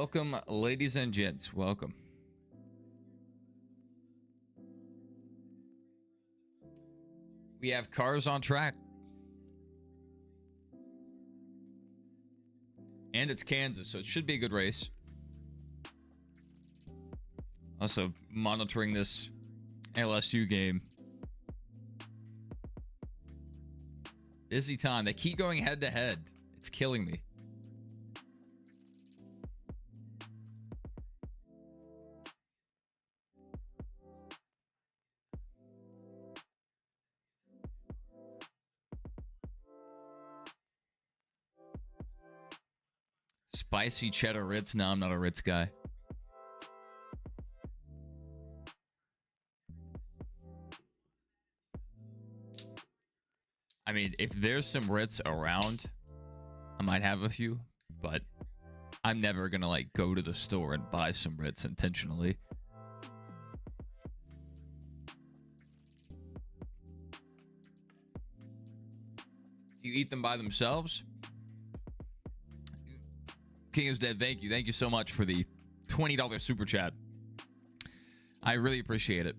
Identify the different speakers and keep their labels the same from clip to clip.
Speaker 1: Welcome, ladies and gents. Welcome. We have cars on track. And it's Kansas, so it should be a good race. Also, monitoring this LSU game. Busy time. They keep going head to head. It's killing me. Spicy cheddar Ritz? No, I'm not a Ritz guy. I mean, if there's some Ritz around, I might have a few, but I'm never gonna like go to the store and buy some Ritz intentionally. Do you eat them by themselves? King is dead. Thank you. Thank you so much for the $20 super chat. I really appreciate it.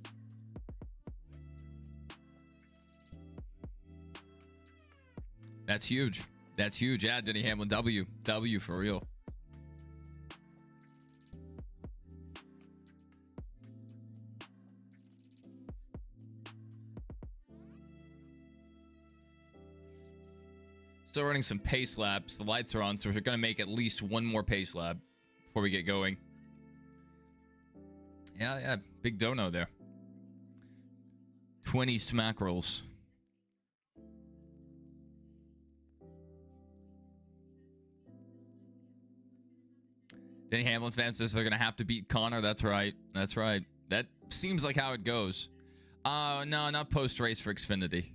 Speaker 1: That's huge. That's huge. Yeah, Denny Hamlin. W for real. Still running some pace laps. The lights are on, so we're going to make at least one more pace lap before we get going. Yeah. Big dono there. 20 smack rolls. Denny Hamlin fan says they're going to have to beat Connor. That's right. That's right. That seems like how it goes. No, not post-race for Xfinity.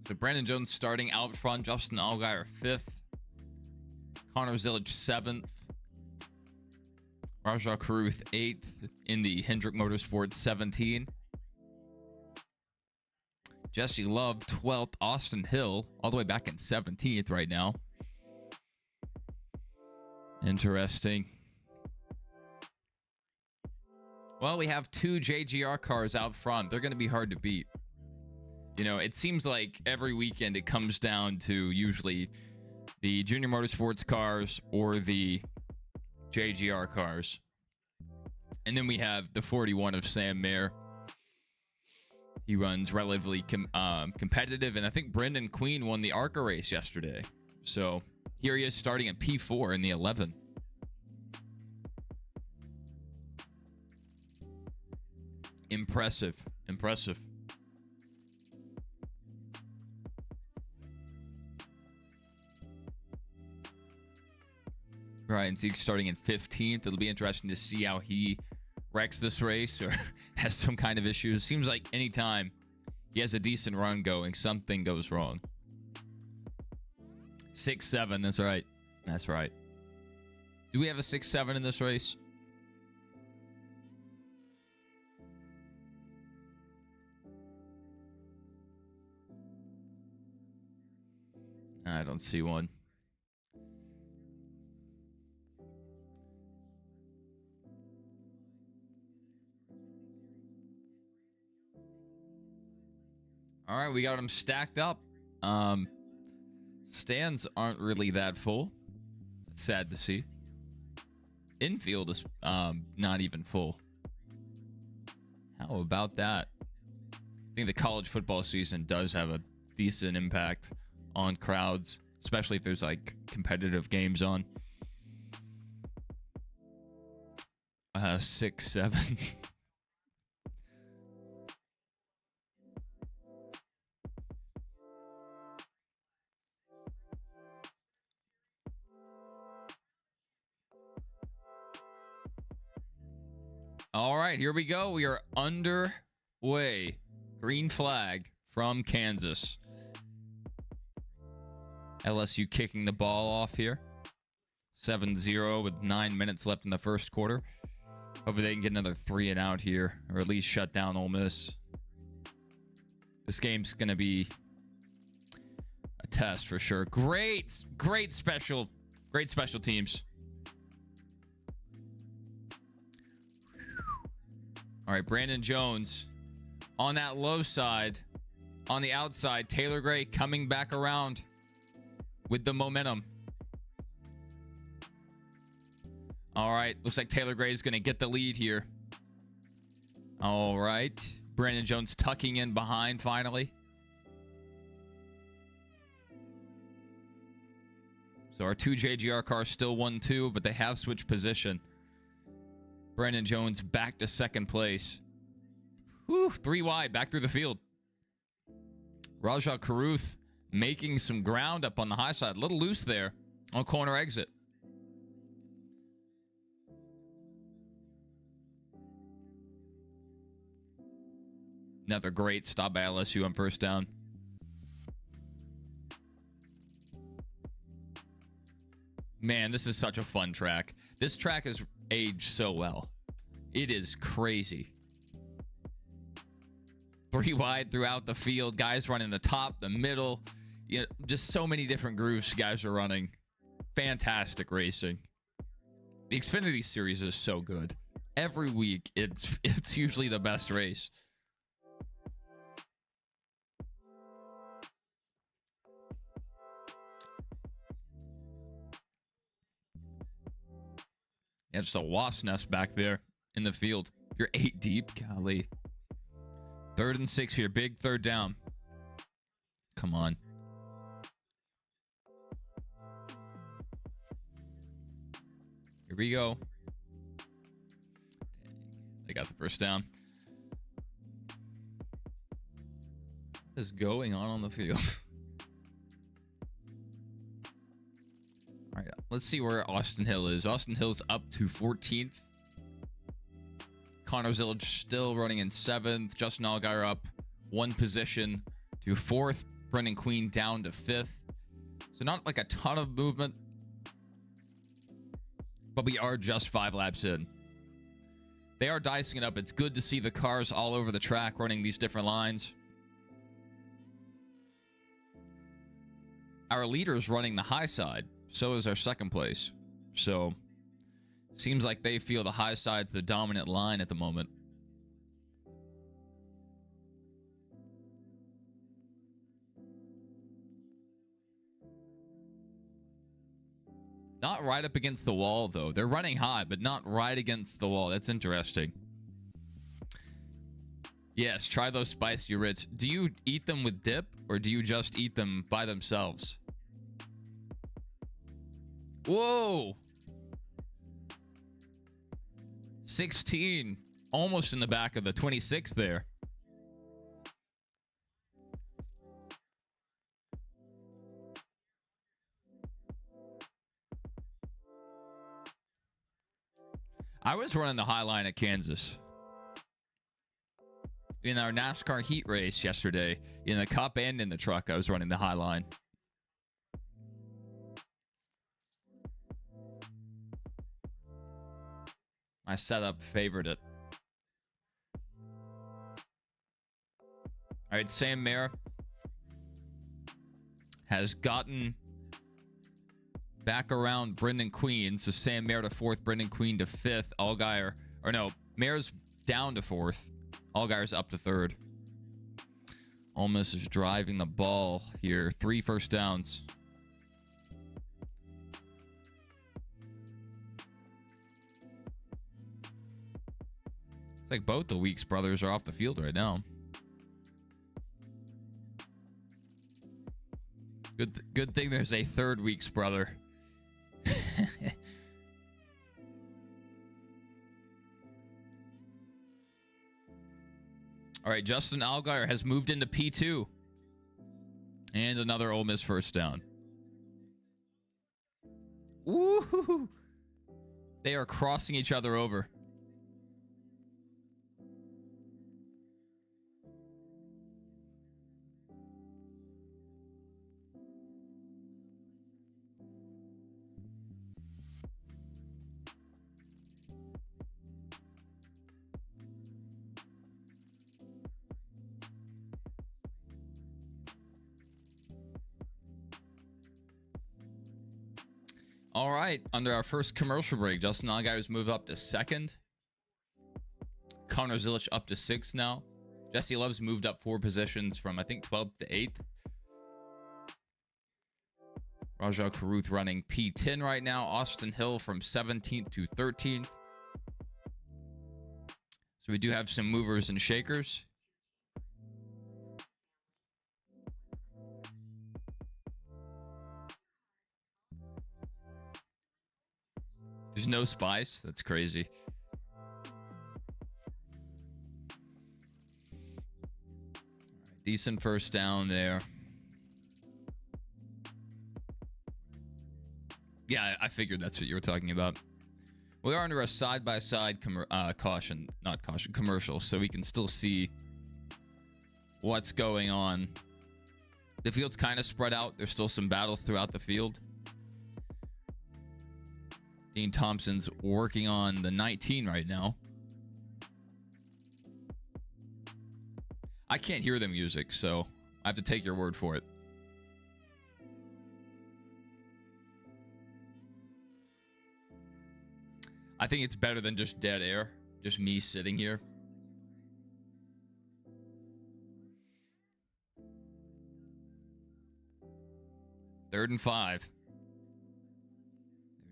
Speaker 1: So Brandon Jones starting out front. Justin Allgaier 5th. Connor Zillage 7th. Rajah Caruth 8th in the Hendrick Motorsports 17. Jesse Love 12th. Austin Hill all the way back in 17th right now. Interesting. Well, we have two JGR cars out front. They're going to be hard to beat. You know, it seems like every weekend it comes down to usually the Junior Motorsports cars or the JGR cars. And then we have the 41 of Sam Mayer. He runs relatively competitive, and I think Brendan Queen won the ARCA race yesterday. So here he is starting at P4 in the 11. Impressive. Impressive. Ryan Sieg starting in 15th. It'll be interesting to see how he wrecks this race or has some kind of issues. Seems like anytime he has a decent run going, something goes wrong. 6-7. That's right. That's right. Do we have a 6-7 in this race? I don't see one. All right, we got them stacked up. Stands aren't really that full. It's sad to see. Infield is not even full. How about that? I think the college football season does have a decent impact on crowds, especially if there's like competitive games on. 6-7. All right, here we go. We are underway. Green flag from Kansas. LSU kicking the ball off here. 7-0 with 9 minutes left in the first quarter. Hopefully they can get another 3 and out here, or at least shut down Ole Miss. This game's going to be test for sure. Great special teams. All right, Brandon Jones on that low side. On the outside, Taylor Gray coming back around with the momentum. All right, looks like Taylor Gray is going to get the lead here. All right, Brandon Jones tucking in behind finally. So our 2 JGR cars still 1-2, but they have switched position. Brandon Jones back to second place. Whew, 3 wide, back through the field. Rajah Caruth making some ground up on the high side. A little loose there on corner exit. Another great stop by LSU on first down. Man, this is such a fun track. This track has aged so well. It is crazy. 3 wide throughout the field. Guys running the top, the middle. You know, just so many different grooves guys are running. Fantastic racing. The Xfinity series is so good. Every week, it's usually the best race. Yeah, just a wasp's nest back there in the field. You're 8 deep. Golly. 3rd and 6 here. Big 3rd down. Come on. Here we go. They got the first down. What is going on the field? All right, let's see where Austin Hill is. Austin Hill's up to 14th. Connor Zillage still running in 7th. Justin Allgaier up 1 position to 4th. Brendan Queen down to 5th. So not like a ton of movement, but we are just 5 laps in. They are dicing it up. It's good to see the cars all over the track running these different lines. Our leader is running the high side. So is our second place. So seems like they feel the high side's the dominant line at the moment. Not right up against the wall, though. They're running high, but not right against the wall. That's interesting. Yes, try those spicy Ritz. Do you eat them with dip, or do you just eat them by themselves? Whoa! 16. Almost in the back of the 26 there. I was running the high line at Kansas. In our NASCAR heat race yesterday, in the cup and in the truck, I was running the high line. My setup favored it. All right, Sam Mayer has gotten back around Brendan Queen. So Sam Mayer to 4th, Brendan Queen to 5th. Allgaier, or no, Mayer's down to 4th. Allgaier's up to 3rd. Almost is driving the ball here. 3 first downs. It's like both the Weeks brothers are off the field right now. Good thing there's a 3rd Weeks brother. All right, Justin Allgaier has moved into P2. And another Ole Miss first down. Woo-hoo-hoo. They are crossing each other over. All right, under our first commercial break, Justin Allgaier's moved up to second. Connor Zilisch up to 6th now. Jesse Love's moved up 4 positions from, I think, 12th to 8th. Rajah Caruth running P10 right now. Austin Hill from 17th to 13th. So we do have some movers and shakers. There's no spice. That's crazy. Decent first down there. Yeah, I figured that's what you were talking about. We are under a side-by-side commercial, so we can still see what's going on. The field's kind of spread out. There's still some battles throughout the field. Dean Thompson's working on the 19 right now. I can't hear the music, so I have to take your word for it. I think it's better than just dead air. Just me sitting here. Third and 5.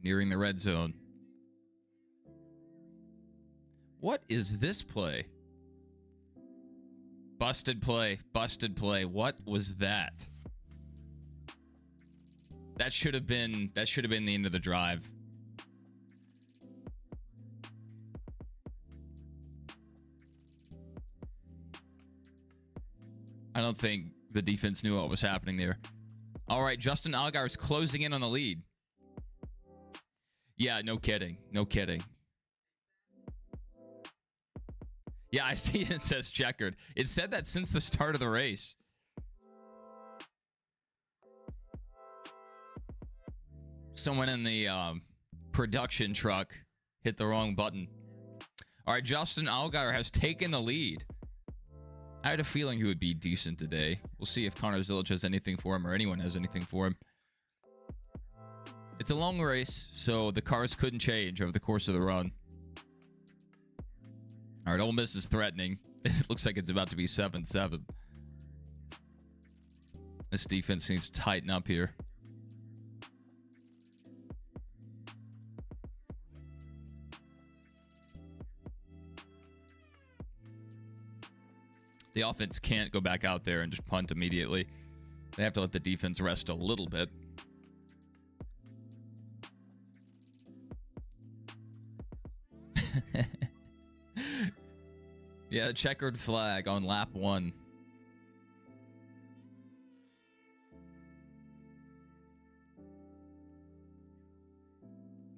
Speaker 1: They're nearing the red zone. What is this play? Busted play. Busted play. What was that? That should have been the end of the drive. I don't think the defense knew what was happening there. All right, Justin Allgaier is closing in on the lead. Yeah, no kidding. No kidding. Yeah, I see it says checkered. It said that since the start of the race. Someone in the production truck hit the wrong button. All right, Justin Allgaier has taken the lead. I had a feeling he would be decent today. We'll see if Connor Zilisch has anything for him or anyone has anything for him. It's a long race, so the cars couldn't change over the course of the run. All right, Ole Miss is threatening. It looks like it's about to be 7-7. This defense needs to tighten up here. The offense can't go back out there and just punt immediately. They have to let the defense rest a little bit. Yeah, checkered flag on lap 1.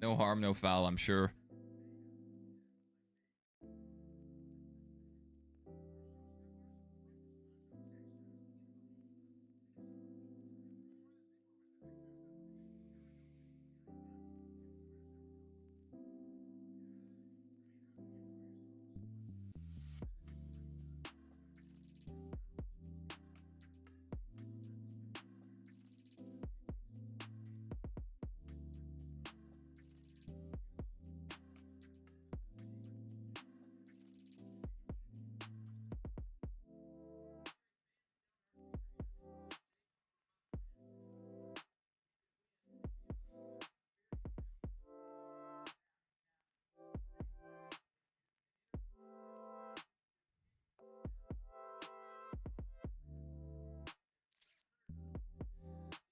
Speaker 1: No harm, no foul, I'm sure.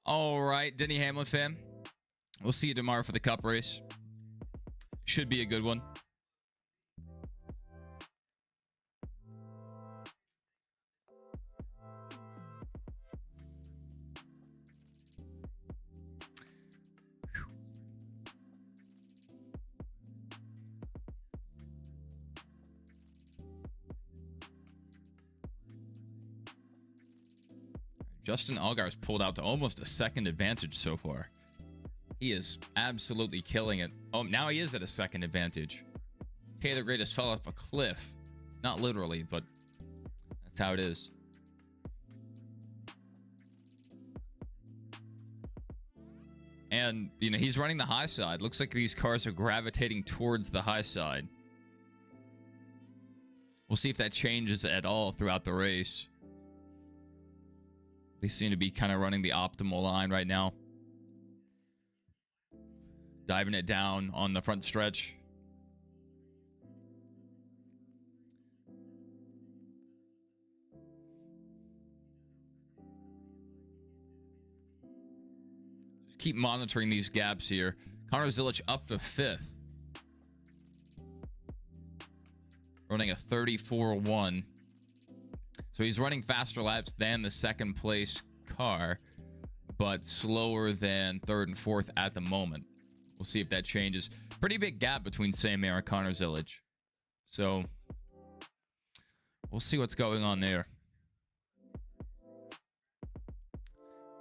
Speaker 1: All right, Denny Hamlin fan. We'll see you tomorrow for the Cup race. Should be a good one. Justin Allgaier's pulled out to almost a second advantage so far. He is absolutely killing it. Oh, now he is at a second advantage. Taylor Gray just fell off a cliff. Not literally, but that's how it is. And, you know, he's running the high side. Looks like these cars are gravitating towards the high side. We'll see if that changes at all throughout the race. They seem to be kind of running the optimal line right now. Diving it down on the front stretch. Just keep monitoring these gaps here. Connor Zilic up to 5th. Running a 34.1. So he's running faster laps than the second place car, but slower than 3rd and 4th at the moment. We'll see if that changes. Pretty big gap between Sam Mayer and Connor Zilic. So we'll see what's going on there.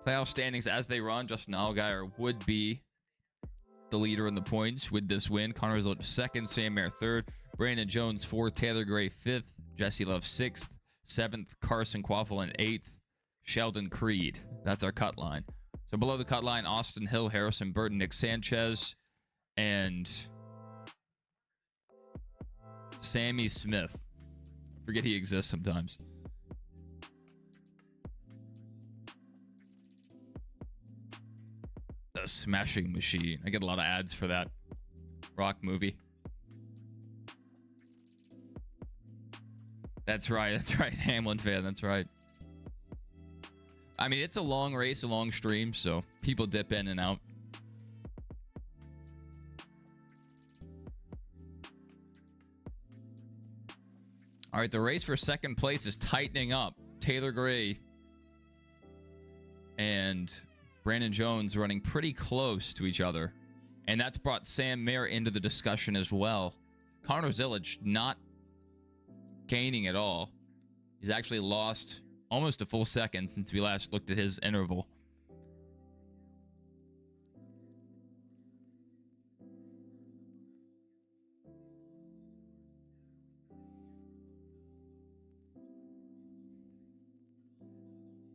Speaker 1: Playoff standings as they run. Justin Allgaier would be the leader in the points with this win. Connor Zilic 2nd, Sam Mayer 3rd, Brandon Jones 4th, Taylor Gray 5th, Jesse Love 6th, 7th, Carson Quaffle 8th, Sheldon Creed. That's our cut line. So below the cut line, Austin Hill, Harrison Burton, Nick Sanchez, and Sammy Smith. I forget he exists sometimes. The Smashing Machine. I get a lot of ads for that rock movie. That's right. That's right. Hamlin fan. That's right. I mean, it's a long race, a long stream, so people dip in and out. All right, the race for second place is tightening up. Taylor Gray and Brandon Jones running pretty close to each other. And that's brought Sam Mayer into the discussion as well. Connor Zilic not gaining at all. He's actually lost almost a full second since we last looked at his interval.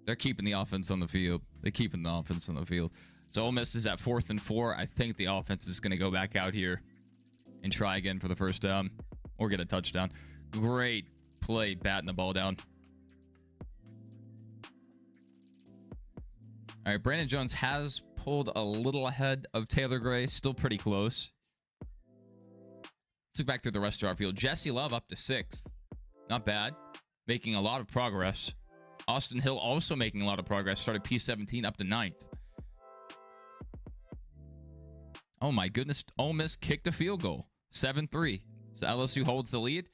Speaker 1: They're keeping the offense on the field. They're keeping the offense on the field. So Ole Miss is at 4th and 4. I think the offense is going to go back out here and try again for the first down or get a touchdown. Great play, batting the ball down. All right, Brandon Jones has pulled a little ahead of Taylor Gray. Still pretty close. Let's look back through the rest of our field. Jesse Love up to 6th. Not bad. Making a lot of progress. Austin Hill also making a lot of progress. Started P17 up to 9th. Oh my goodness. Ole Miss kicked a field goal. 7-3. So LSU holds the lead.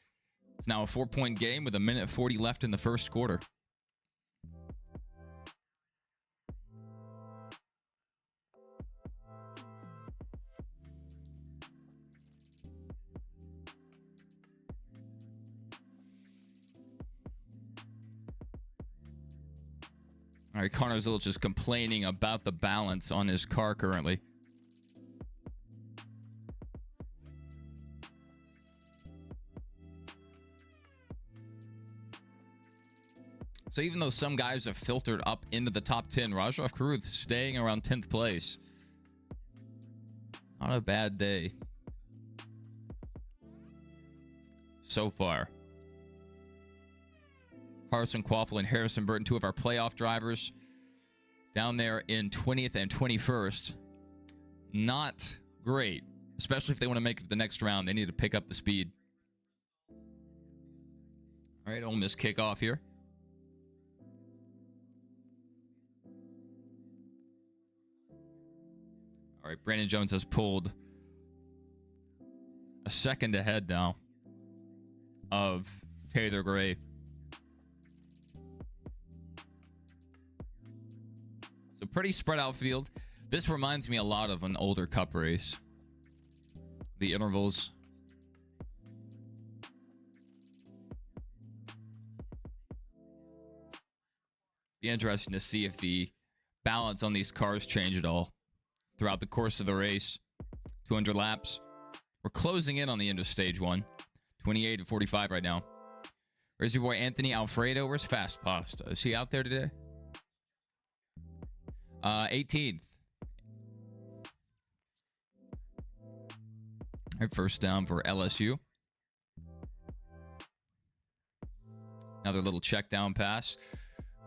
Speaker 1: It's now a 4-point game with 1:40 left in the first quarter. All right, Connor Zilic is complaining about the balance on his car currently. So even though some guys have filtered up into the top 10, Rajah Caruth staying around 10th place. Not a bad day so far. Carson Quaffle and Harrison Burton, two of our playoff drivers, down there in 20th and 21st. Not great, especially if they want to make it to the next round. They need to pick up the speed. All right, Ole Miss kickoff here. All right, Brandon Jones has pulled a second ahead now of Taylor Gray. So pretty spread out field. This reminds me a lot of an older Cup race. The intervals. Be interesting to see if the balance on these cars change at all throughout the course of the race. 200 laps. We're closing in on the end of stage 1. 28 to 45 right now. Where's your boy Anthony Alfredo? Where's Fast Pasta? Is he out there today? 18th. right, first down for LSU. Another little check down pass.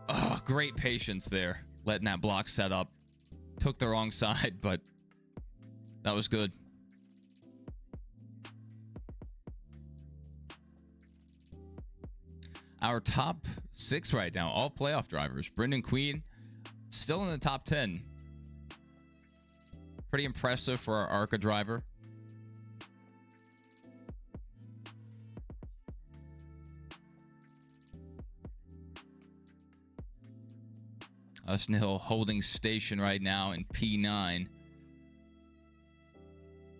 Speaker 1: Oh, great patience there. Letting that block set up. Took the wrong side, but that was good. Our top 6 right now, all playoff drivers. Brendan Queen, still in the top 10. Pretty impressive for our ARCA driver. Austin Hill holding station right now in P9.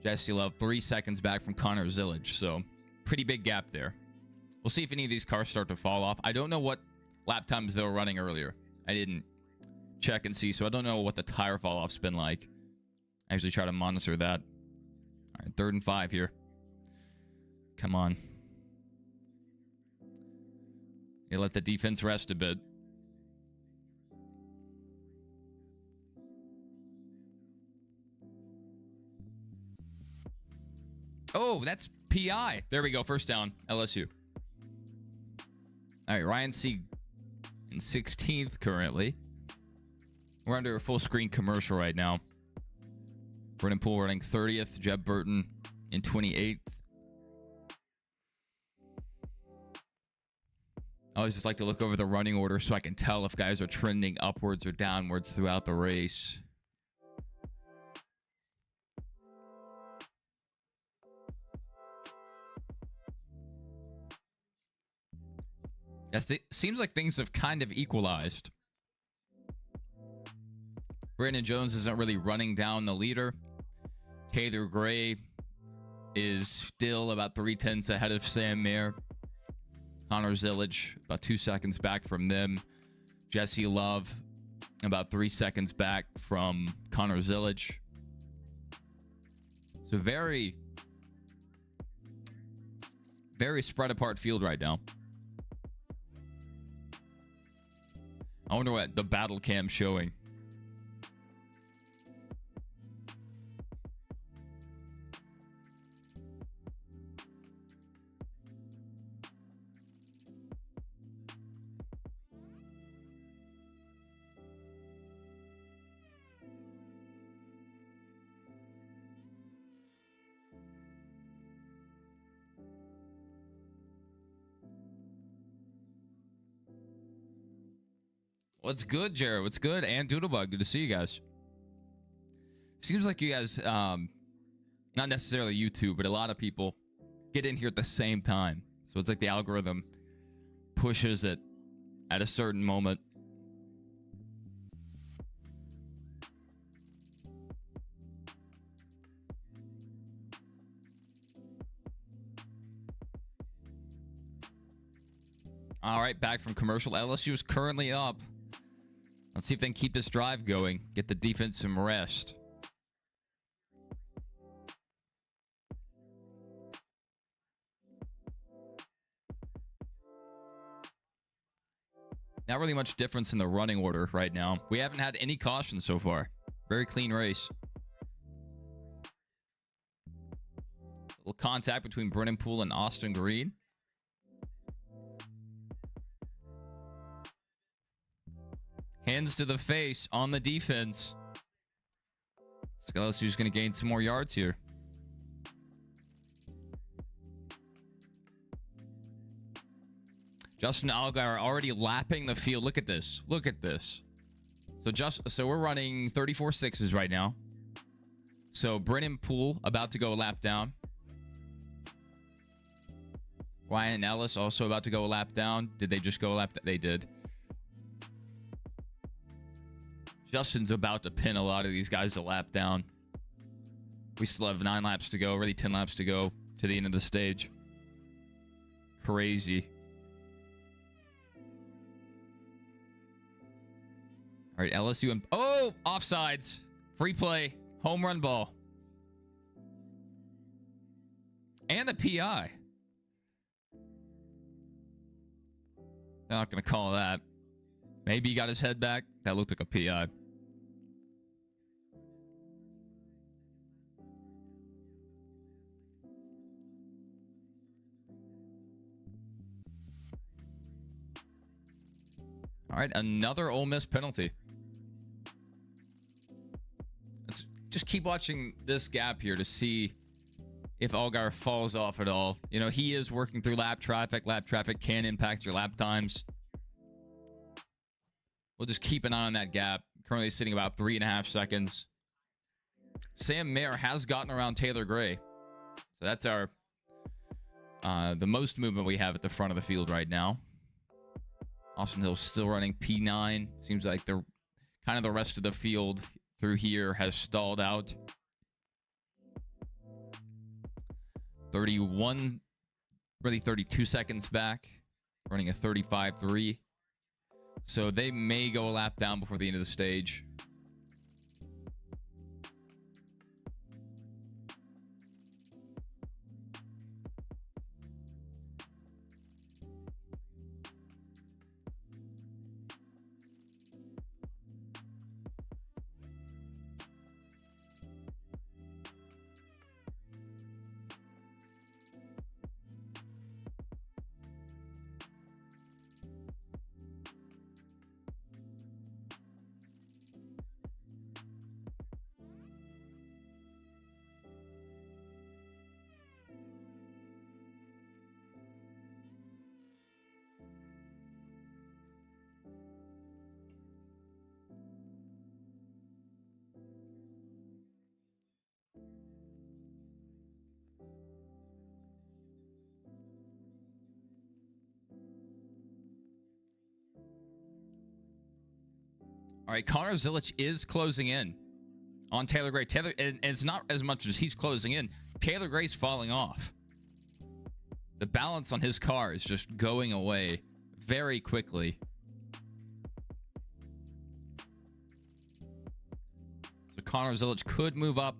Speaker 1: Jesse Love 3 seconds back from Connor Zillage, so pretty big gap there. We'll see if any of these cars start to fall off. I don't know what lap times they were running earlier. I didn't check and see, so I don't know what the tire fall off's been like. I usually try to monitor that. All right, 3rd and 5 here. Come on. You let the defense rest a bit. Oh, that's PI. There we go. First down, LSU. All right, Ryan C. in 16th currently. We're under a full screen commercial right now. Brennan Poole running 30th. Jeb Burton in 28th. I always just like to look over the running order so I can tell if guys are trending upwards or downwards throughout the race. It seems like things have kind of equalized. Brandon Jones isn't really running down the leader. Taylor Gray is still about 3/10 ahead of Sam Mayer. Connor Zillage about 2 seconds back from them. Jesse Love about 3 seconds back from Connor Zillage. So very spread apart field right now. I wonder what the battle cam's showing. What's good, Jared? What's good? And Doodlebug, good to see you guys. Seems like you guys, not necessarily you two, but a lot of people get in here at the same time. So it's like the algorithm pushes it at a certain moment. All right, back from commercial. LSU is currently up. Let's see if they can keep this drive going. Get the defense some rest. Not really much difference in the running order right now. We haven't had any cautions so far. Very clean race. Little contact between Brennan Poole and Austin Green. Hands to the face on the defense. LSU's going to gain some more yards here. Justin Allgaier already lapping the field. Look at this. Look at this. So we're running 34.6s right now. So Brennan Poole about to go a lap down. Ryan Ellis also about to go a lap down. Did they just go a lap down? They did. Justin's about to pin a lot of these guys a lap down. We still have 9 laps to go, really 10 laps to go to the end of the stage. Crazy. All right, LSU and oh, offsides. Free play, home run ball. And a PI. They're not going to call that. Maybe he got his head back. That looked like a PI. All right, another Ole Miss penalty. Let's just keep watching this gap here to see if Allgaier falls off at all. You know, he is working through lap traffic. Lap traffic can impact your lap times. We'll just keep an eye on that gap. Currently sitting about 3.5 seconds. Sam Mayer has gotten around Taylor Gray. So that's our the most movement we have at the front of the field right now. Austin Hill's still running P9. Seems like the kind of the rest of the field through here has stalled out. 31, really 32 seconds back, running a 35.3. So they may go a lap down before the end of the stage. All right, Connor Zilich is closing in on Taylor Gray. Taylor, and it's not as much as he's closing in. Taylor Gray's falling off. The balance on his car is just going away very quickly. So Connor Zilich could move up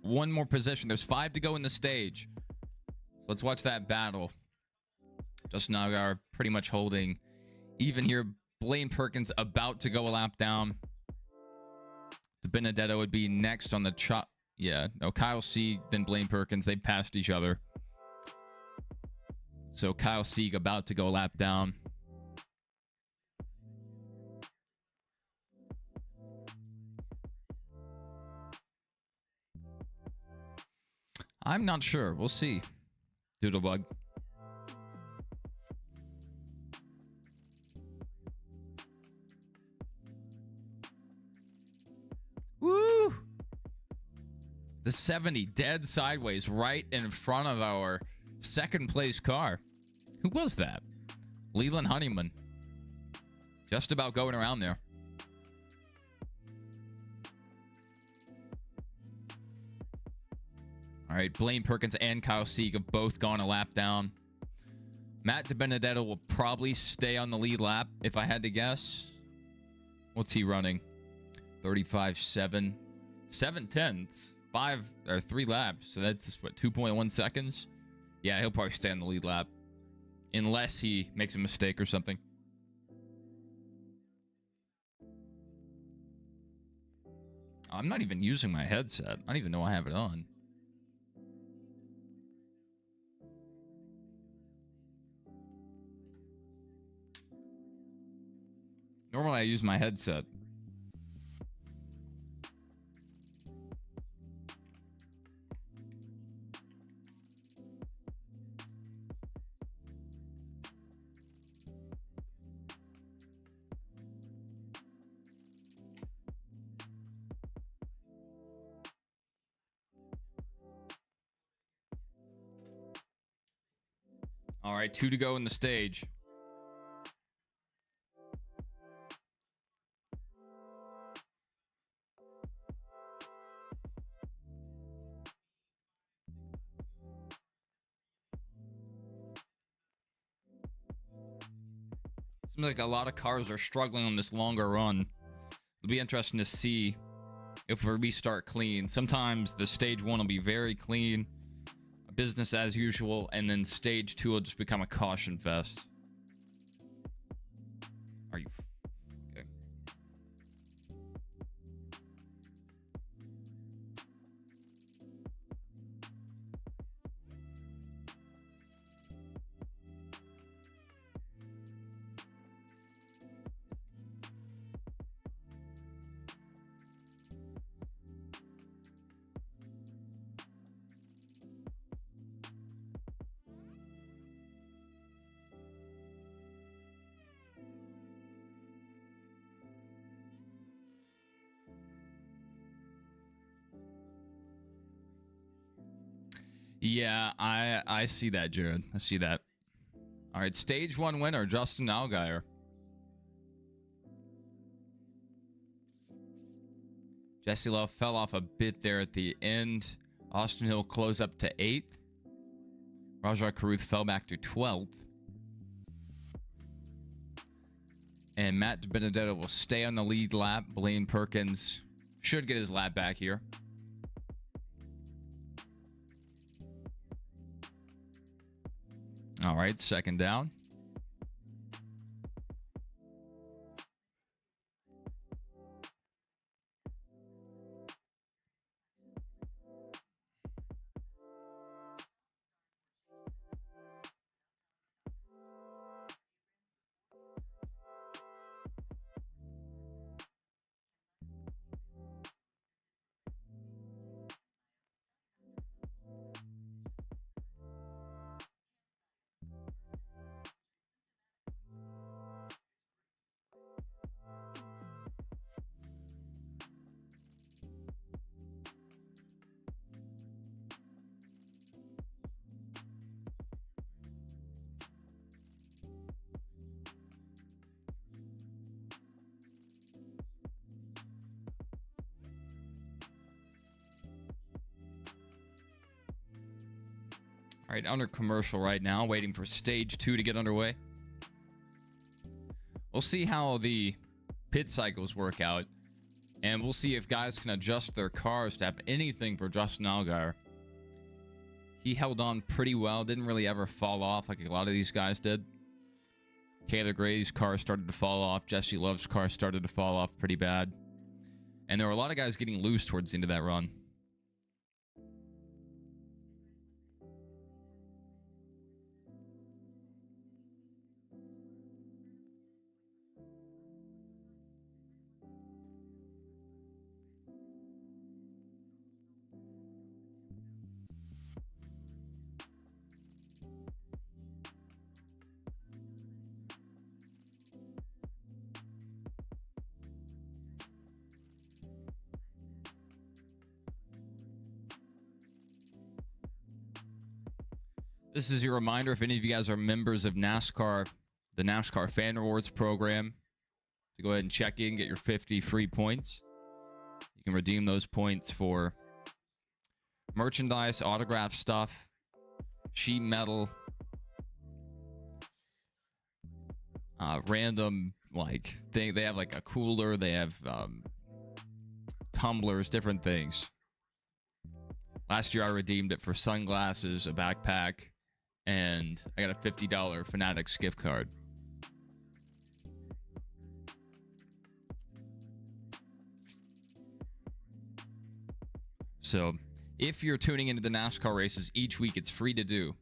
Speaker 1: one more position. There's 5 to go in the stage. So let's watch that battle. Justin Allgaier pretty much holding even here. Blaine Perkins about to go a lap down. DiBenedetto would be next on the chop. Yeah, no, Kyle Sieg, then Blaine Perkins. They passed each other. So Kyle Sieg about to go a lap down. I'm not sure. We'll see. Doodlebug. Woo! The 70 dead sideways right in front of our second place car. Who was that? Leland Honeyman. Just about going around there. All right, Blaine Perkins and Kyle Sieg have both gone a lap down. Matt DiBenedetto will probably stay on the lead lap if I had to guess. What's he running? 35.7. 7/10. 3 laps. So that's what, 2.1 seconds? Yeah, he'll probably stay on the lead lap. Unless he makes a mistake or something. I'm not even using my headset. I don't even know I have it on. Normally I use my headset. All right, 2 to go in the stage. Seems like a lot of cars are struggling on this longer run. It'll be interesting to see if we restart clean. Sometimes the stage 1 will be very clean, business as usual, and then stage 2 will just become a caution fest. Are you okay? Yeah, I see that, Jared. I see that. All right, stage 1 winner, Justin Allgaier. Jesse Love fell off a bit there at the end. Austin Hill closed up to 8th. Rajah Caruth fell back to 12th. And Matt DiBenedetto will stay on the lead lap. Blaine Perkins should get his lap back here. All right, second down. All right, under commercial right now, waiting for stage 2 to get underway. We'll see how the pit cycles work out, and we'll see if guys can adjust their cars to have anything for Justin Allgaier. He held on pretty well, didn't really ever fall off like a lot of these guys did. Taylor Gray's car started to fall off. Jesse Love's car started to fall off pretty bad. And there were a lot of guys getting loose towards the end of that run. This is your reminder, if any of you guys are members of NASCAR, the NASCAR Fan Rewards program, to go ahead and check in, get your 50 free points. You can redeem those points for merchandise, autograph stuff, sheet metal, random, like, thing. They have like a cooler, they have tumblers, different things. Last year I redeemed it for sunglasses, a backpack, and I got a $50 Fanatics gift card. So, if you're tuning into the NASCAR races each week, it's free to do.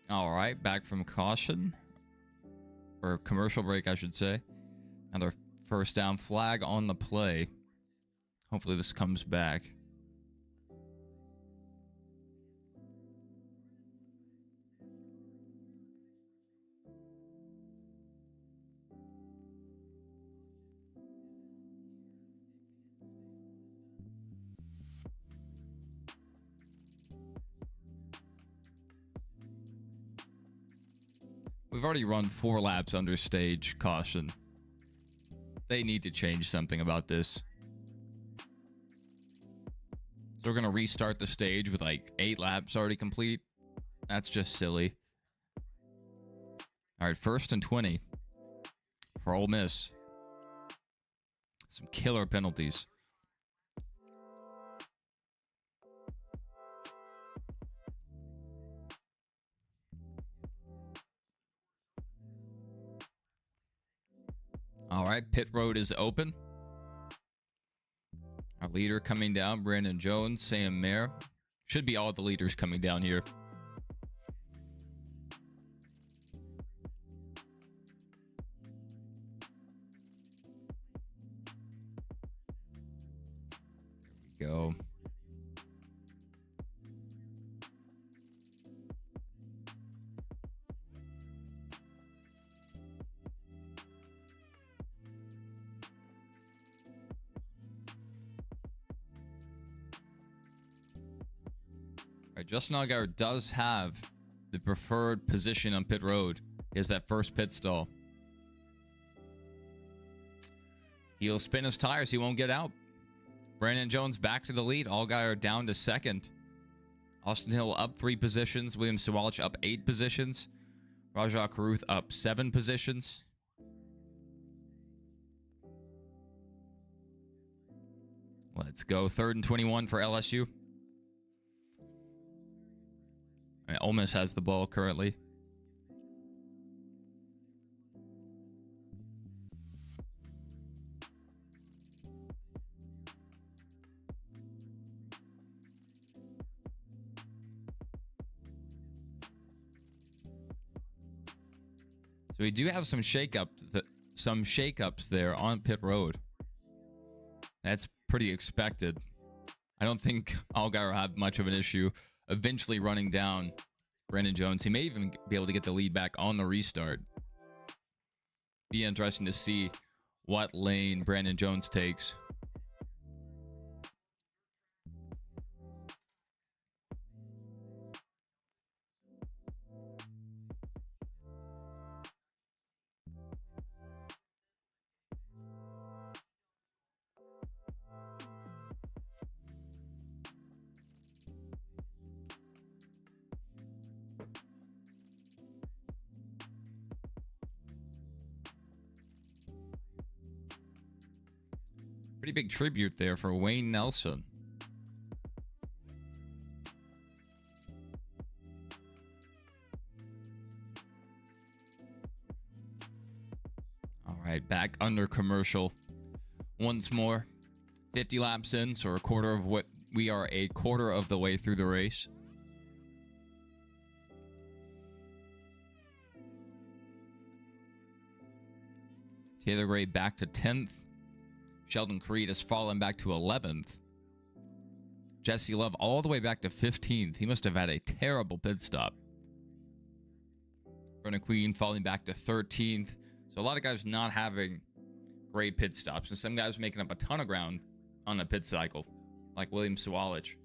Speaker 1: All right, back from caution, or commercial break, I should say. Another first down flag on the play. Hopefully this comes back. We've already run 4 laps under stage caution. They need to change something about this. So we're going to restart the stage with like 8 laps already complete. That's just silly. All right, 1st and 20 for Ole Miss. Some killer penalties. All right, pit road is open. Our leader coming down, Brandon Jones, Sam Mayer. Should be all the leaders coming down here. go. All right, Justin Allgaier does have the preferred position on pit road. He has that first pit stall. He'll spin his tires. He won't get out. Brandon Jones back to the lead. Allgaier down to second. Austin Hill up 3 positions. William Sawalich up 8 positions. Rajah Caruth up 7 positions. Let's go. 3rd and 21 for LSU. All right, Ole Miss has the ball currently. So we do have some shakeups there on pit road. That's pretty expected. I don't think Allgaier will have much of an issue eventually running down Brandon Jones. He may even be able to get the lead back on the restart. Be interesting to see what lane Brandon Jones takes. Pretty big tribute there for Wayne Nelson. All right, back under commercial once more. 50 laps in, so we are a quarter of the way through the race. Taylor Gray back to 10th. Sheldon Creed has fallen back to 11th. Jesse Love all the way back to 15th. He must have had a terrible pit stop. Brennan Queen falling back to 13th. So a lot of guys not having great pit stops. And some guys making up a ton of ground on the pit cycle. Like William Sawalich.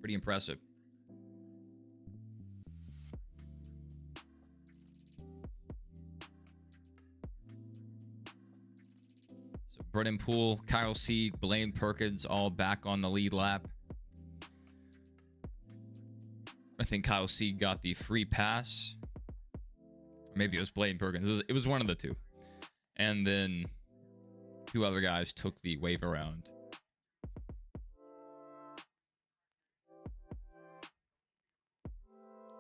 Speaker 1: Pretty impressive. Brennan Poole, Kyle Sieg, Blaine Perkins all back on the lead lap. I think Kyle Sieg got the free pass. Or maybe it was Blaine Perkins. It was one of the two. And then 2 other guys took the wave around.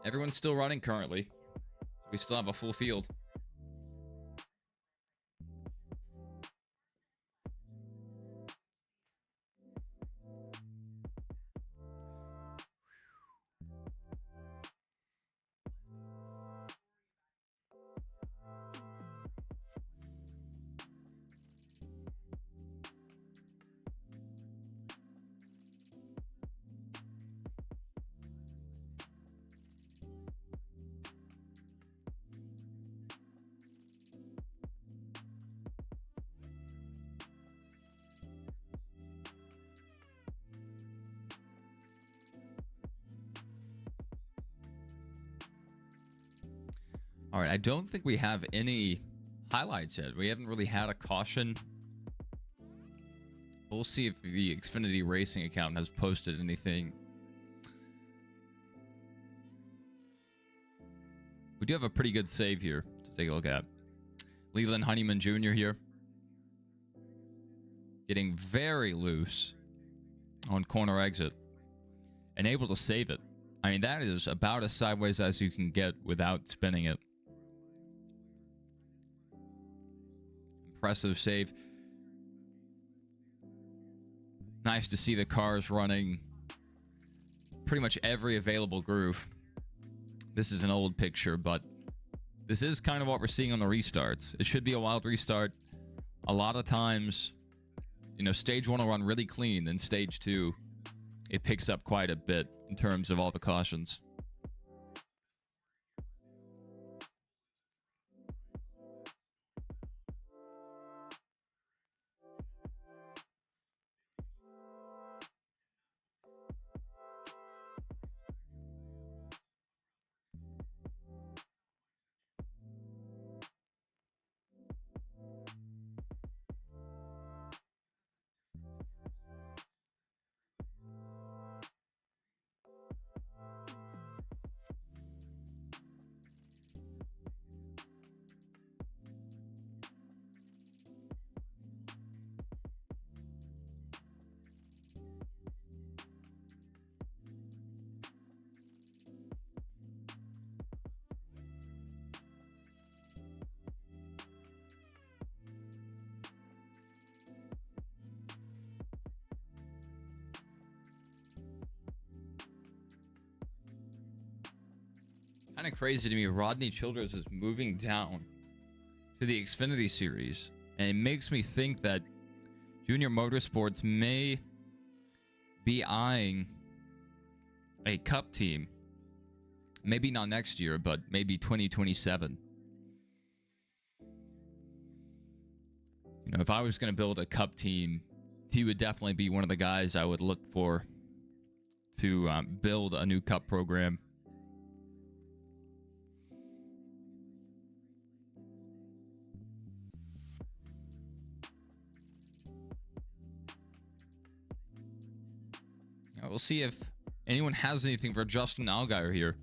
Speaker 1: Everyone's still running currently. We still have a full field. All right, I don't think we have any highlights yet. We haven't really had a caution. We'll see if the Xfinity Racing account has posted anything. We do have a pretty good save here to take a look at. Leland Honeyman Jr. here. Getting very loose on corner exit. And able to save it. I mean, that is about as sideways as you can get without spinning it. Impressive save. Nice to see the cars running pretty much every available groove. This is an old picture, but this is kind of what we're seeing on the restarts. It should be a wild restart. A lot of times Stage 1 will run really clean, then stage 2, it picks up quite a bit in terms of all the cautions. Kind of crazy to me, Rodney Childers is moving down to the Xfinity series, and it makes me think that Junior Motorsports may be eyeing a Cup team. Maybe not next year, but maybe 2027. If I was going to build a Cup team, he would definitely be one of the guys I would look for to build a new Cup program. We'll see if anyone has anything for Justin Allgaier here.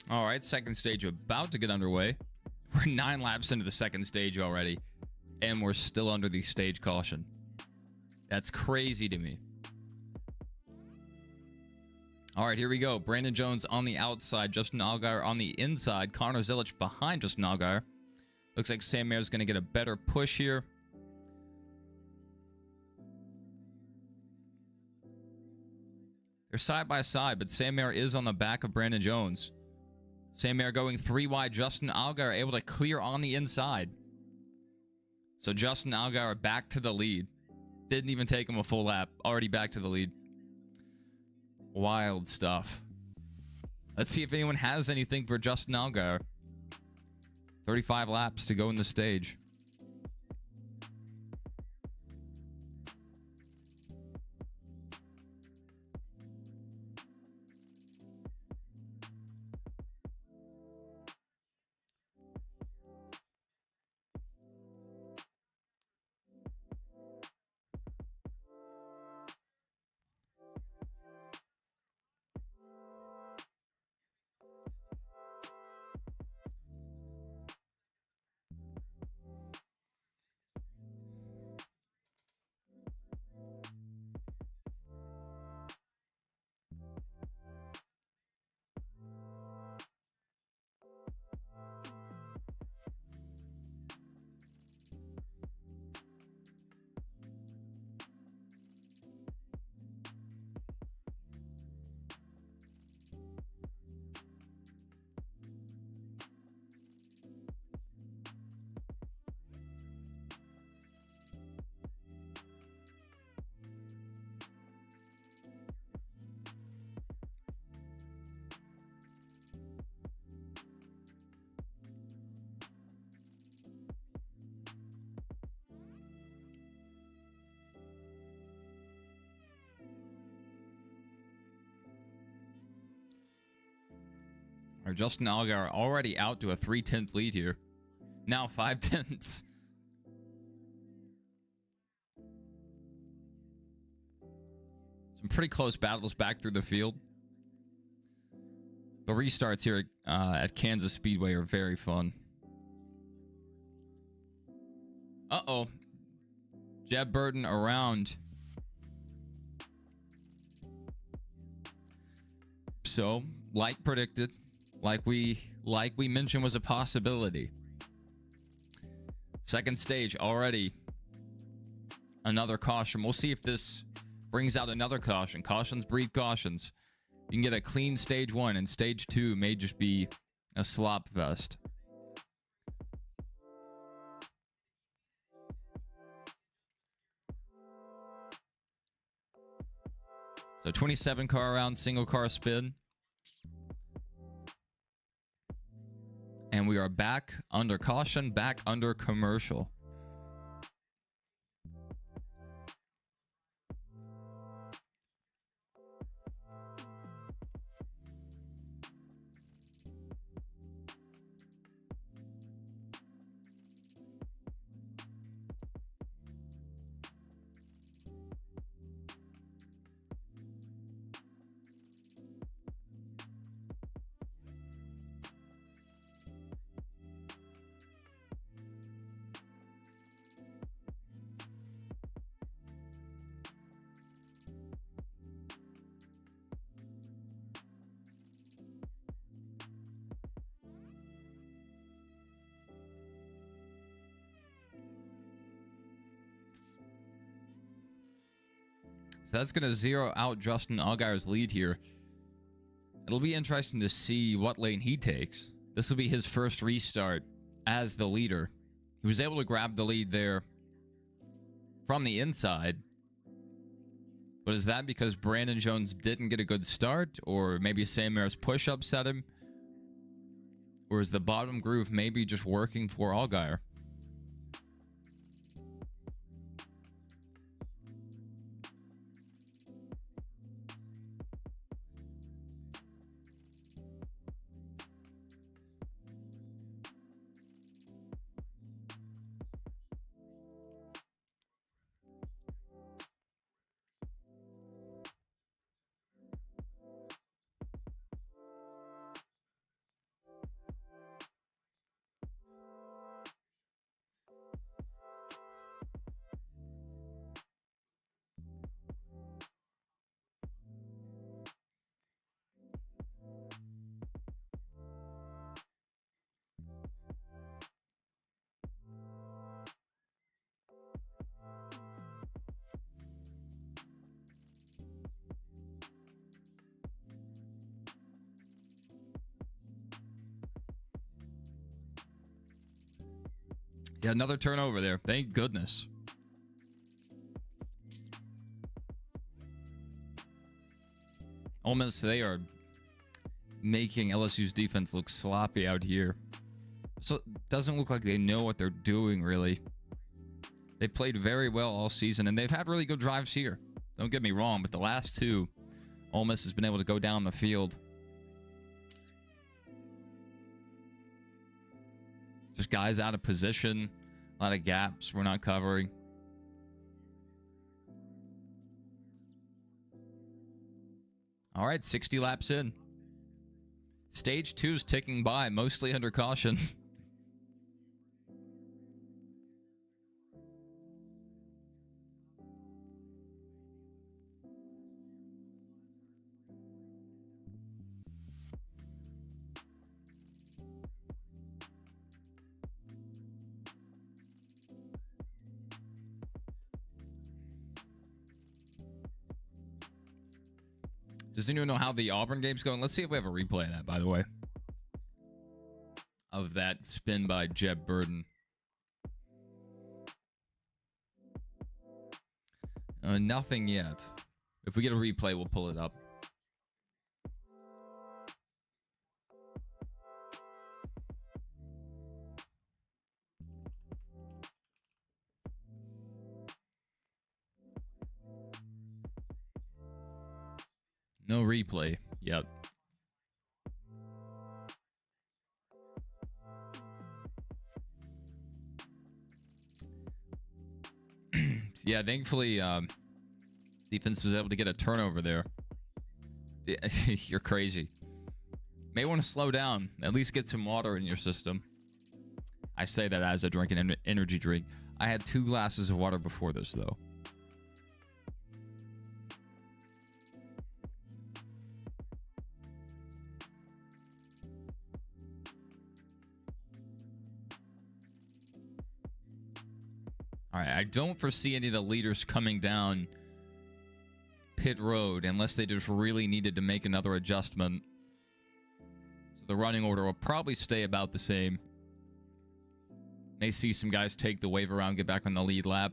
Speaker 1: All right, second stage about to get underway. We're 9 laps into the second stage already, and we're still under the stage caution. That's crazy to me. All right, here we go. Brandon Jones on the outside, Justin Allgaier on the inside, Connor Zilic behind Justin Allgaier. Looks like Sam Mayer is going to get a better push here. They're side by side, but Sam Mayer is on the back of Brandon Jones. Sam Mayer going 3 wide. Justin Allgaier able to clear on the inside. So Justin Allgaier back to the lead. Didn't even take him a full lap. Already back to the lead. Wild stuff. Let's see if anyone has anything for Justin Allgaier. 35 laps to go in the stage. Justin Allgaier already out to a 3/10 lead here. Now 5/10. Some pretty close battles back through the field. The restarts here at Kansas Speedway are very fun. Uh-oh. Jeb Burton around. So, like predicted, like we mentioned was a possibility. Second stage already. Another caution. We'll see if this brings out another caution. Cautions breed cautions. You can get a clean stage 1, and stage 2 may just be a slop fest. So 27 car round, single car spin. And we are back under caution, back under commercial. So that's going to zero out Justin Allgaier's lead here. It'll be interesting to see what lane he takes. This will be his first restart as the leader. He was able to grab the lead there from the inside. But is that because Brandon Jones didn't get a good start? Or maybe Sam Mayer's push upset him? Or is the bottom groove maybe just working for Allgaier? Yeah, another turnover there. Thank goodness. Ole Miss, they are making LSU's defense look sloppy out here. So it doesn't look like they know what they're doing, really. They played very well all season, and they've had really good drives here. Don't get me wrong, but the last two, Ole Miss has been able to go down the field. Just guys out of position. A lot of gaps we're not covering. All right, 60 laps in. Stage 2's ticking by, mostly under caution. Does anyone know how the Auburn game's going? Let's see if we have a replay of that, by the way. Of that spin by Jeb Burton. Nothing yet. If we get a replay, we'll pull it up. No replay. Yep. Yeah, thankfully, defense was able to get a turnover there. You're crazy. May want to slow down. At least get some water in your system. I say that as I drink an energy drink. I had 2 glasses of water before this, though. All right, I don't foresee any of the leaders coming down pit road unless they just really needed to make another adjustment. So the running order will probably stay about the same. May see some guys take the wave around, get back on the lead lap.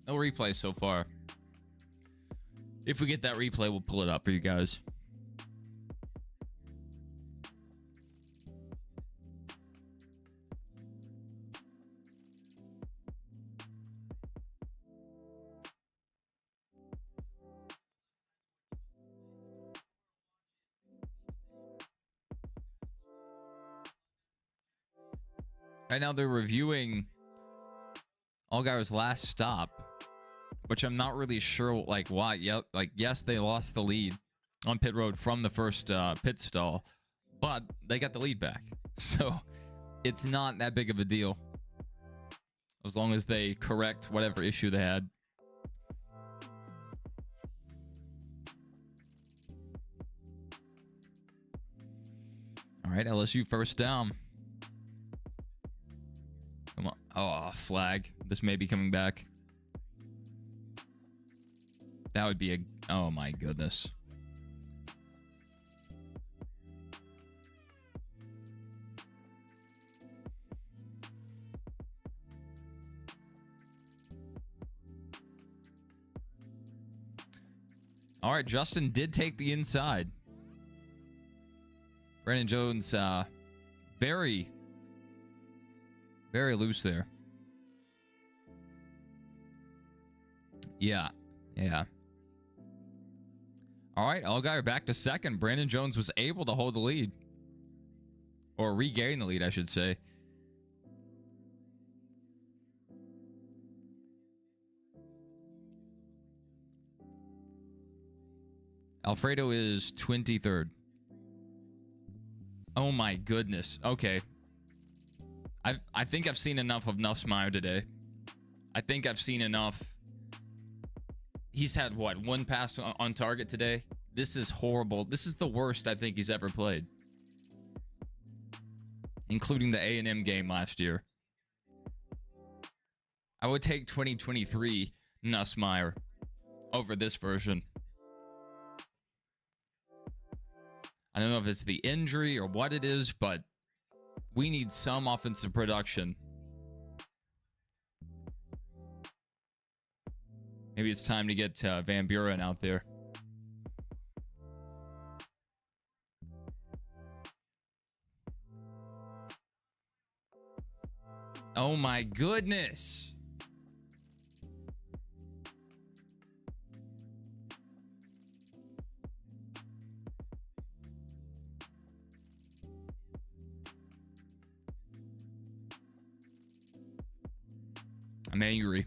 Speaker 1: No replay so far. If we get that replay, we'll pull it up for you guys. Right now, they're reviewing Allgaier's last stop, which I'm not really sure, like, why. Yep, like, yes, they lost the lead on pit road from the first pit stall, but they got the lead back. So it's not that big of a deal as long as they correct whatever issue they had. All right, LSU first down. Come on. Oh, flag. This may be coming back. That would be a... Oh, my goodness. All right, Justin did take the inside. Brandon Jones, very loose there. Yeah. All right, Allgaier back to second. Brandon Jones was able to hold the lead. Or regain the lead, I should say. Alfredo is 23rd. Oh my goodness. Okay. I think I've seen enough of Nussmeier today. I think I've seen enough. He's had, what, 1 pass on target today? This is horrible. This is the worst I think he's ever played. Including the A&M game last year. I would take 2023 Nussmeier over this version. I don't know if it's the injury or what it is, but we need some offensive production. Maybe it's time to get Van Buren out there. Oh my goodness. I'm angry.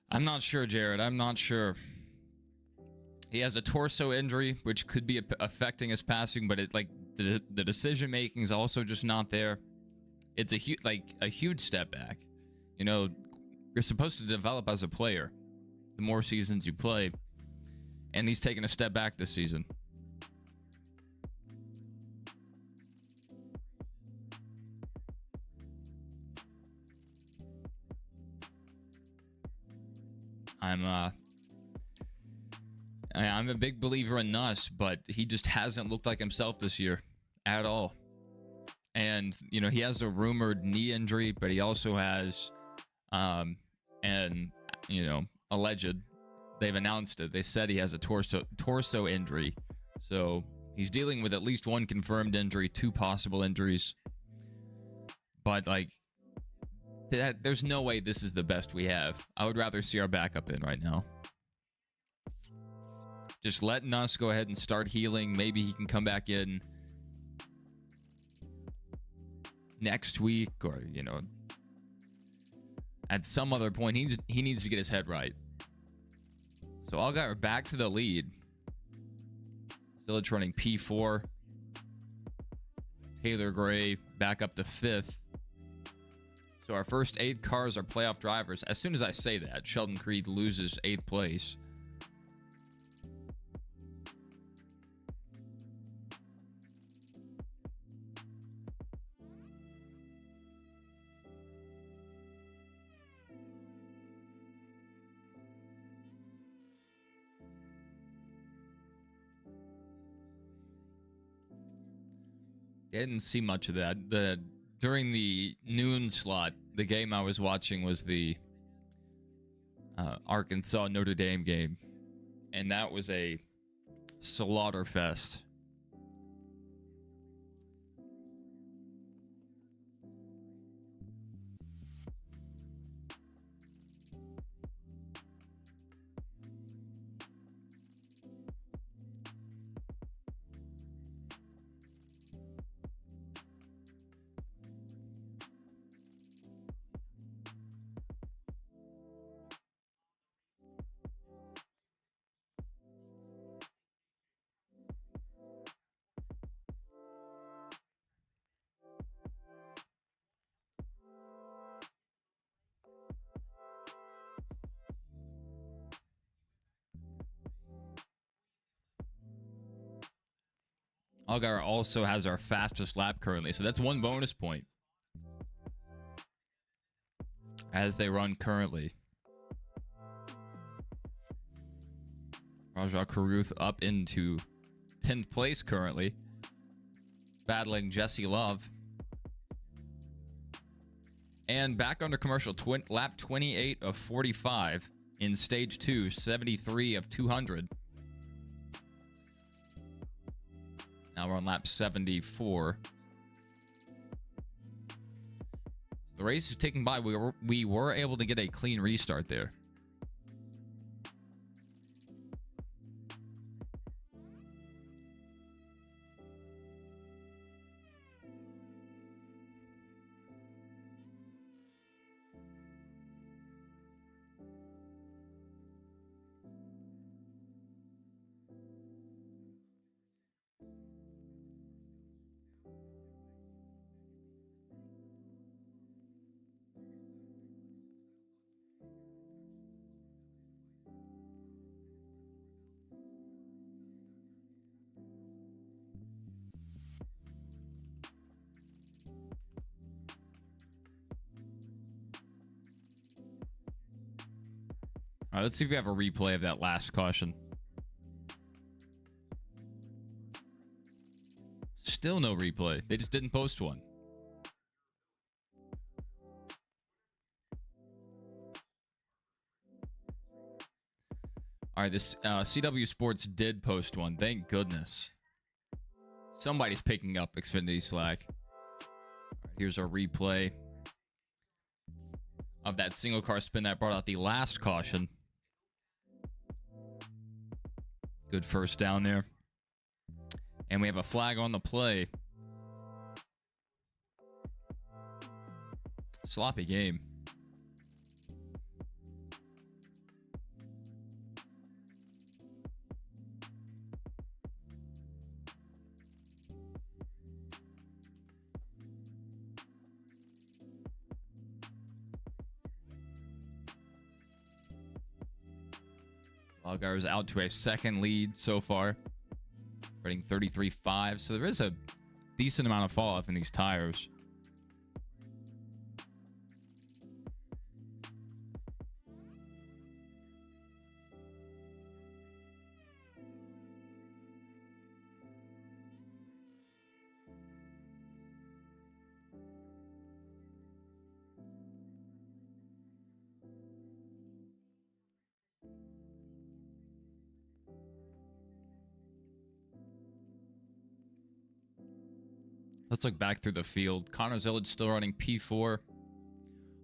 Speaker 1: I'm not sure, Jared. I'm not sure. He has a torso injury, which could be affecting his passing, but the decision making is also just not there. It's a huge step back. You know, you're supposed to develop as a player the more seasons you play, and he's taken a step back this season. I'm a big believer in Nuss, but he just hasn't looked like himself this year at all. And, you know, he has a rumored knee injury, but he also has, you know, alleged, they've announced it. They said he has a torso injury. So he's dealing with at least one confirmed injury, 2 possible injuries. But, like, there's no way this is the best we have. I would rather see our backup in right now. Just letting us go ahead and start healing. Maybe he can come back in next week, or, you know, at some other point. He needs to get his head right. So I'll get back to the lead. Zillich running P4. Taylor Gray back up to 5th. So our first 8 cars are playoff drivers. As soon as I say that, Sheldon Creed loses 8th place. Didn't see much of that. During the noon slot, the game I was watching was the Arkansas Notre Dame game, and that was a slaughter fest. Allgaier also has our fastest lap currently, so that's 1 bonus point as they run currently. Rajah Caruth up into 10th place currently, battling Jesse Love. And back under commercial, lap 28 of 45 in stage 2, 73 of 200. Now we're on lap 74. The race is ticking by. We were able to get a clean restart there. All right, let's see if we have a replay of that last caution. Still no replay. They just didn't post one. All right, this CW Sports did post one. Thank goodness. Somebody's picking up Xfinity Slack. All right, here's our replay of that single car spin that brought out the last caution. Good first down there. And we have a flag on the play. Sloppy game. Allgaier's out to a second lead so far, running 33.5. So there is a decent amount of fall off in these tires. Let's look back through the field. Connor Zillage still running P4.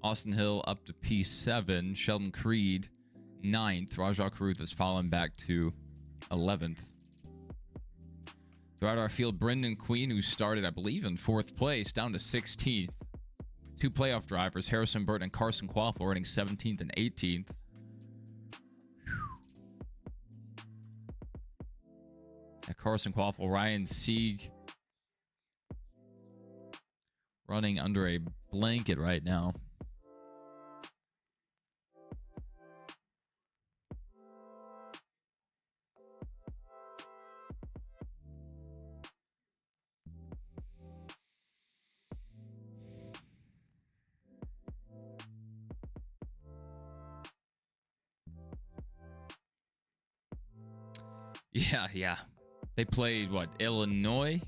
Speaker 1: Austin Hill up to P7. Sheldon Creed, 9th. Rajah Caruth has fallen back to 11th. Throughout our field, Brendan Queen, who started, I believe, in 4th place, down to 16th. 2 playoff drivers, Harrison Burton and Carson Quaffle, running 17th and 18th. At Carson Quaffle, Ryan Sieg running under a blanket right now. Yeah. They played, what, Illinois?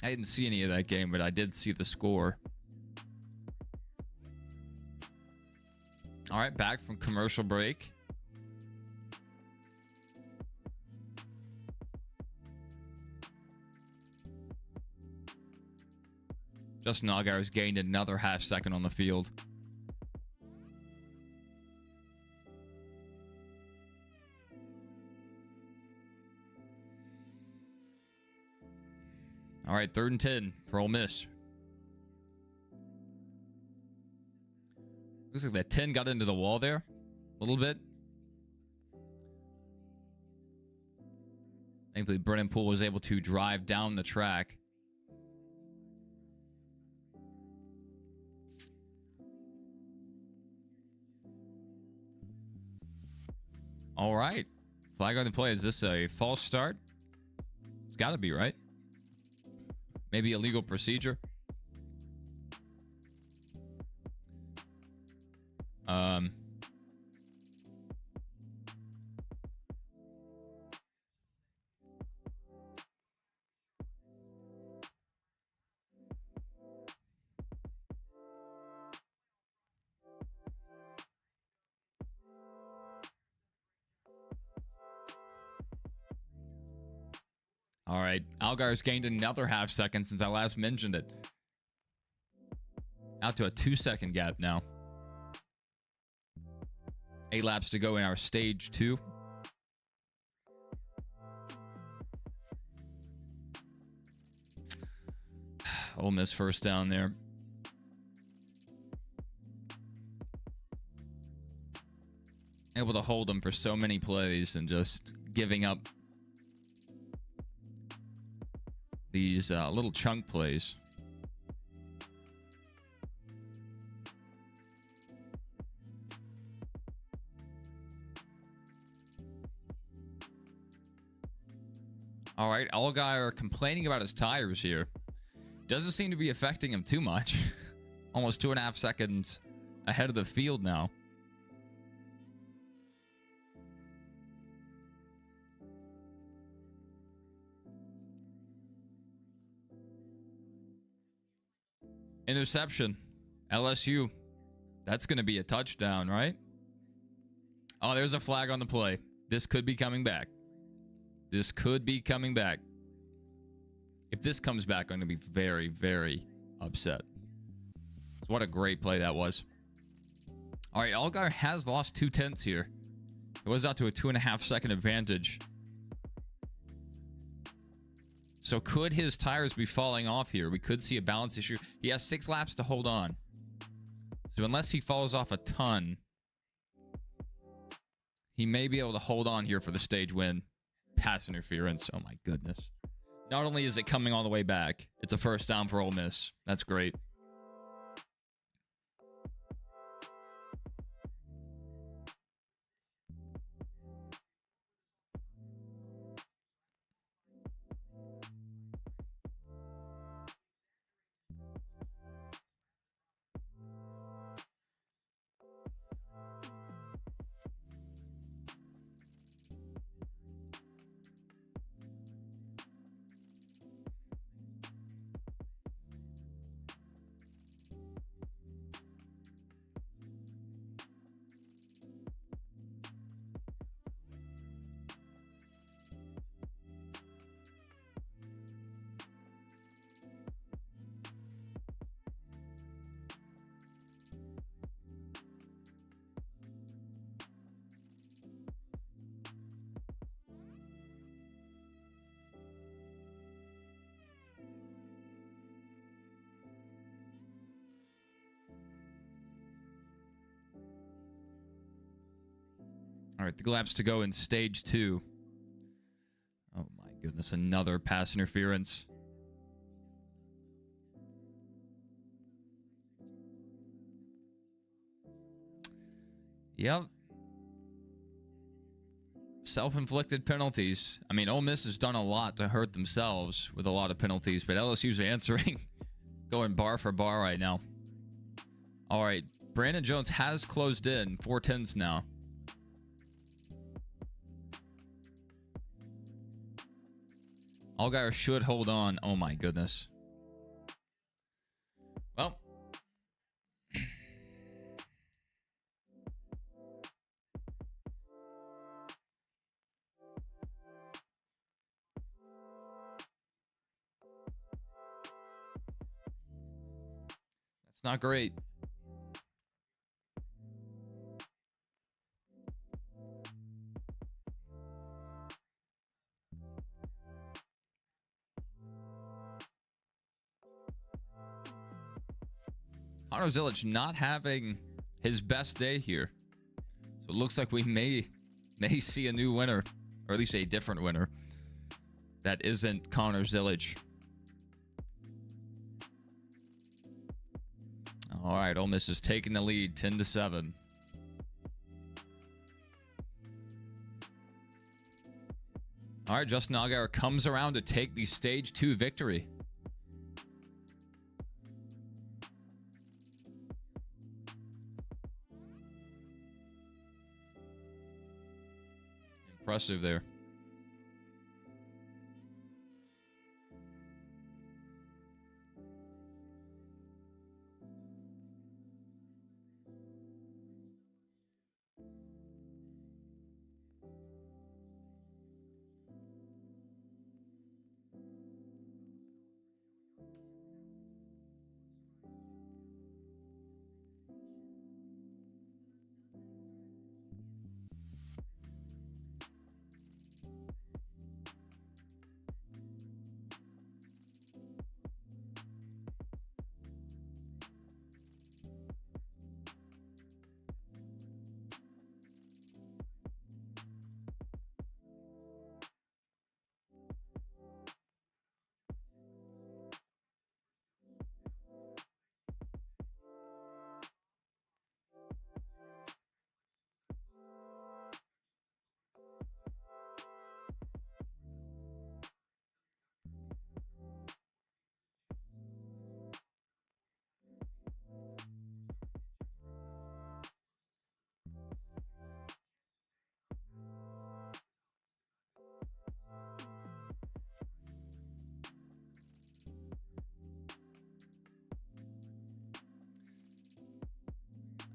Speaker 1: I didn't see any of that game, but I did see the score. All right, back from commercial break. Justin Allgaier has gained another half second on the field. All right, 3rd and 10 for Ole Miss. Looks like that 10 got into the wall there a little bit. Thankfully, Brennan Poole was able to drive down the track. All right. Flag on the play. Is this a false start? It's got to be, right? Maybe a legal procedure. All right. Allgaier's gained another half second since I last mentioned it. Out to a 2-second gap now. 8 laps to go in our stage 2. Ole Miss first down there. Able to hold them for so many plays and just giving up these little chunk plays. All right, Allgaier complaining about his tires here. Doesn't seem to be affecting him too much. Almost 2.5 seconds ahead of the field now. Interception. LSU. That's going to be a touchdown, right? Oh, there's a flag on the play. This could be coming back. This could be coming back. If this comes back, I'm going to be very, very upset. So what a great play that was. All right, Allgaier has lost 2/10 here. It was out to a 2.5 second advantage. So could his tires be falling off here? We could see a balance issue. He has 6 laps to hold on. So unless he falls off a ton, he may be able to hold on here for the stage win. Pass interference. Oh my goodness. Not only is it coming all the way back, it's a first down for Ole Miss. That's great. All right, the laps to go in stage 2. Oh my goodness, another pass interference. Yep. Self-inflicted penalties. I mean, Ole Miss has done a lot to hurt themselves with a lot of penalties, but LSU's answering, going bar for bar right now. All right, Brandon Jones has closed in 4/10s now. Allgaier should hold on. Oh my goodness. Well. That's not great. Connor Zilic not having his best day here. So it looks like we may see a new winner, or at least a different winner that isn't Connor Zilic. All right, Ole Miss is taking the lead 10-7. All right, Justin Allgaier comes around to take the stage 2 victory. Impressive there.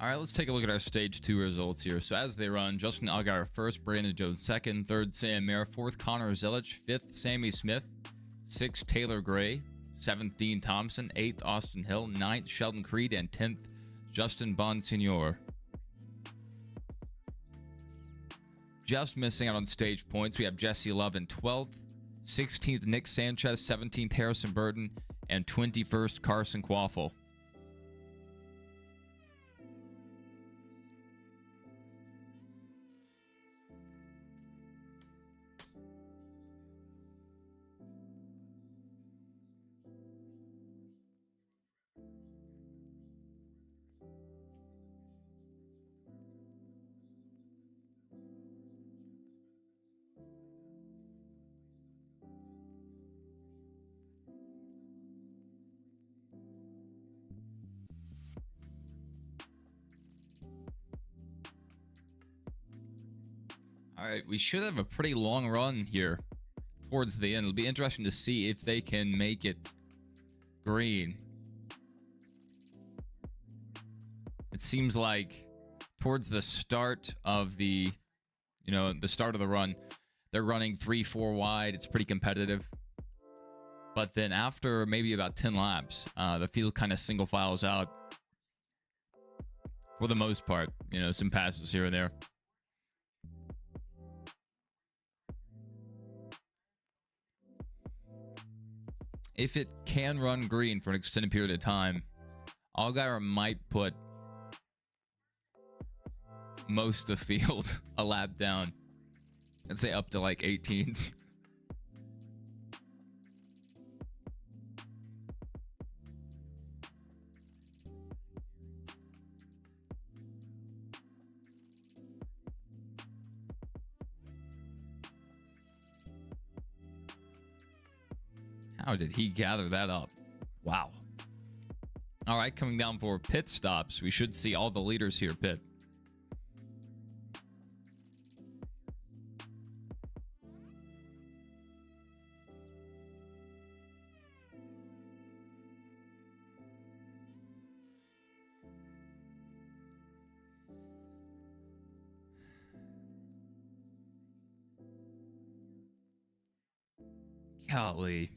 Speaker 1: All right, let's take a look at our stage 2 results here. So as they run, Justin Allgaier first, Brandon Jones second, third Sam Mayer, fourth Connor Zilic, fifth Sammy Smith, sixth Taylor Gray, seventh Dean Thompson, eighth Austin Hill, ninth Sheldon Creed, and 10th Justin Bonsignor. Just missing out on stage points, we have Jesse Love in 12th, 16th Nick Sanchez, 17th Harrison Burton, and 21st Carson Quaffle. All right, we should have a pretty long run here towards the end. It'll be interesting to see if they can make it green. It seems like towards the start of the start of the run, they're running 3-4 wide. It's pretty competitive. But then after maybe about 10 laps, the field kind of single files out for the most part. You know, some passes here and there. If it can run green for an extended period of time, Allgaier might put most of field a lap down. I'd say up to like 18. How did he gather that up? Wow. All right, coming down for pit stops. We should see all the leaders here pit. Golly.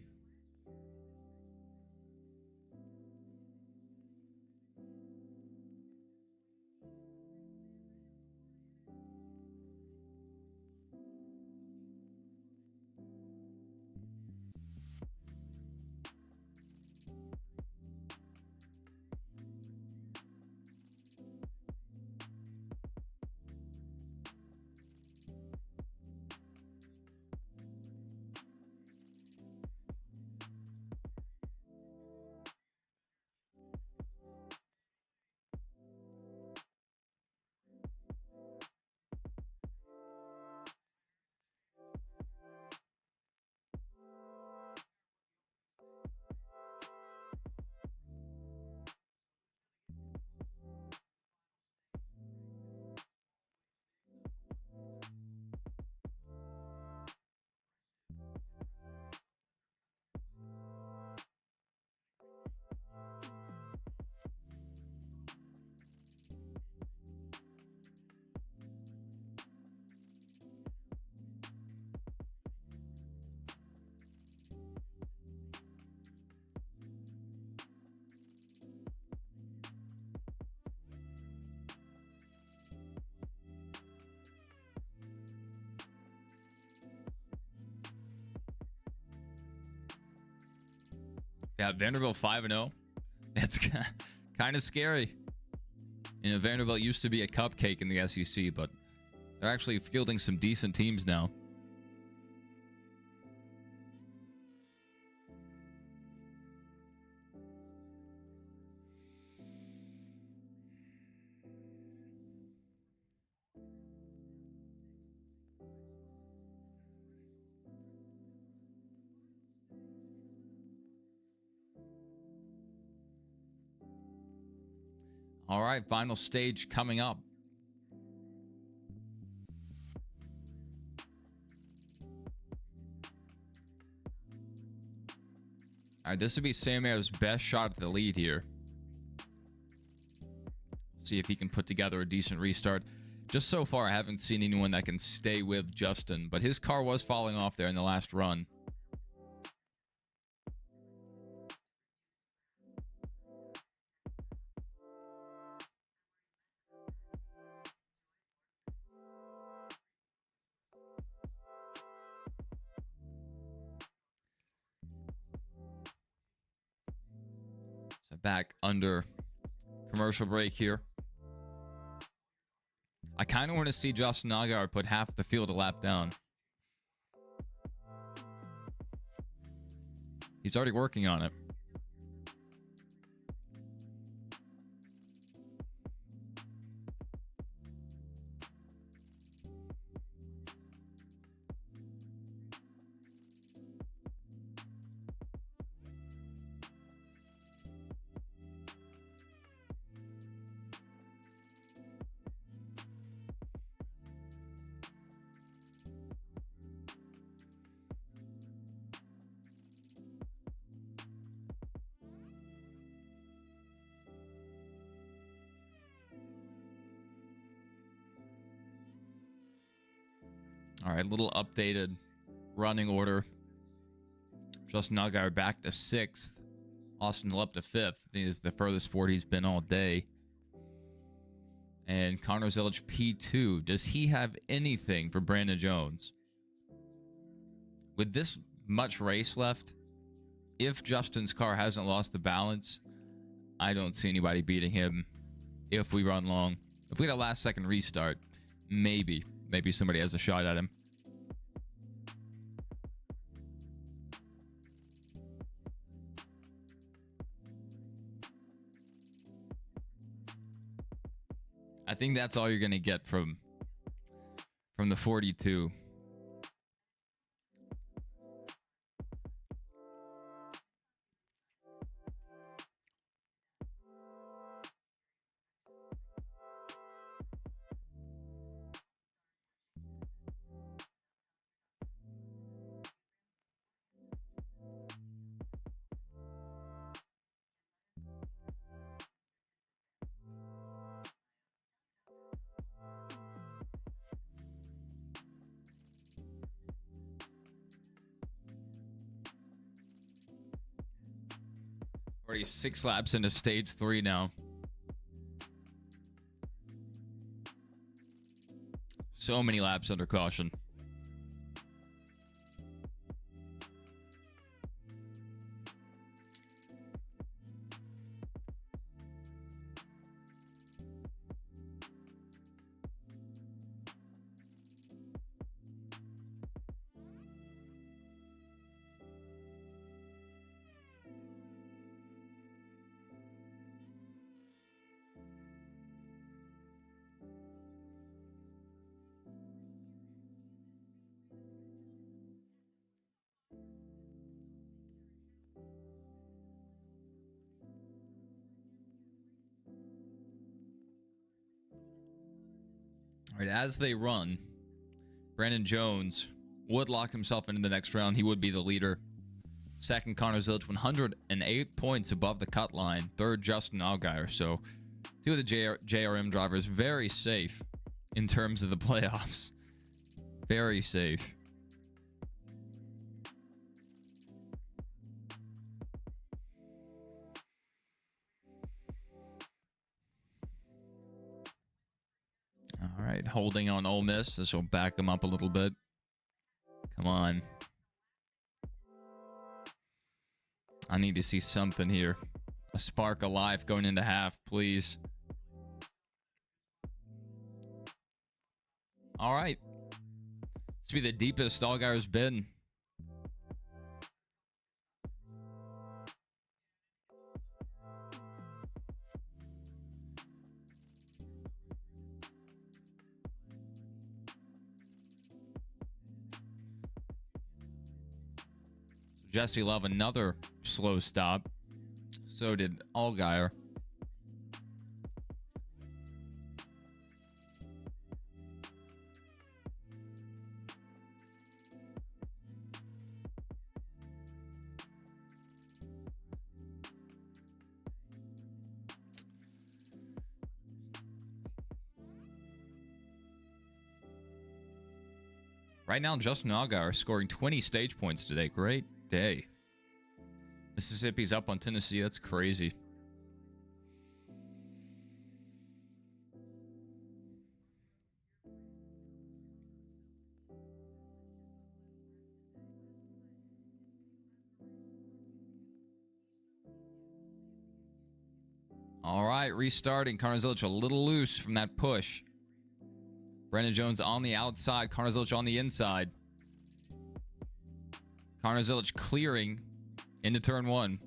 Speaker 1: Yeah, Vanderbilt 5-0. It's kind of scary. You know, Vanderbilt used to be a cupcake in the SEC, but they're actually fielding some decent teams now. All right, final stage coming up. All right, this would be Sam Ayer's best shot at the lead here. See if he can put together a decent restart. Just so far, I haven't seen anyone that can stay with Justin, but his car was falling off there in the last run. So back under commercial break here. I kind of want to see Justin Allgaier put half the field a lap down. He's already working on it. All right, little updated running order. Justin Allgaier back to 6th. Austin Hill up to 5th. He is the furthest forward he's been all day. And Connor Zilic P2. Does he have anything for Brandon Jones? With this much race left, if Justin's car hasn't lost the balance, I don't see anybody beating him if we run long. If we had a last second restart, maybe somebody has a shot at him. I think that's all you're going to get from the 42. Already 6 laps into stage 3 now. So many laps under caution. All right, as they run, Brandon Jones would lock himself into the next round. He would be the leader. Second, Connor Zilic, 108 points above the cut line. Third, Justin Allgaier. So two of the JRM drivers very safe in terms of the playoffs. Very safe. All right, holding on Ole Miss. This will back them up a little bit. Come on. I need to see something here. A spark of life going into half, please. All right. This will be the deepest Allgaier's been. Jesse Love, another slow stop. So did Allgaier. Right now, Justin Allgaier scoring 20 stage points today. Great day. Mississippi's up on Tennessee. That's crazy. All right, restarting. Connor Zilic a little loose from that push. Brandon Jones on the outside. Connor Zilic on the inside. Connor Zilic clearing into turn 1.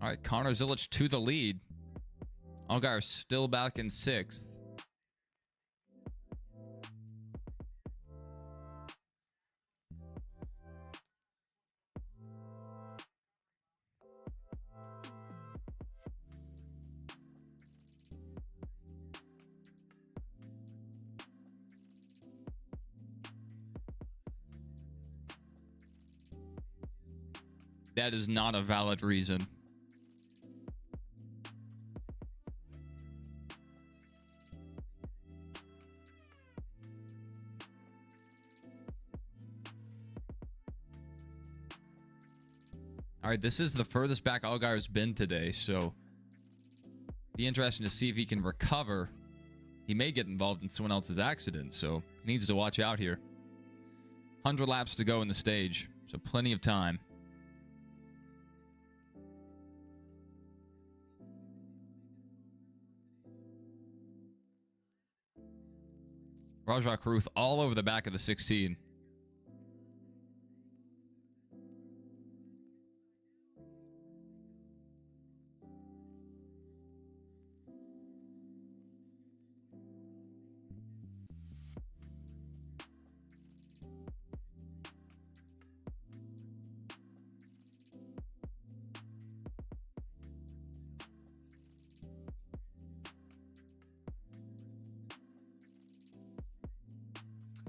Speaker 1: All right, Connor Zilic to the lead. Allgaier still back in 6th. That is not a valid reason. All right, this is the furthest back Allgaier's been today, so be interesting to see if he can recover. He may get involved in someone else's accident, so he needs to watch out here. 100 laps to go in the stage, so plenty of time. Rajah Caruth all over the back of the 16.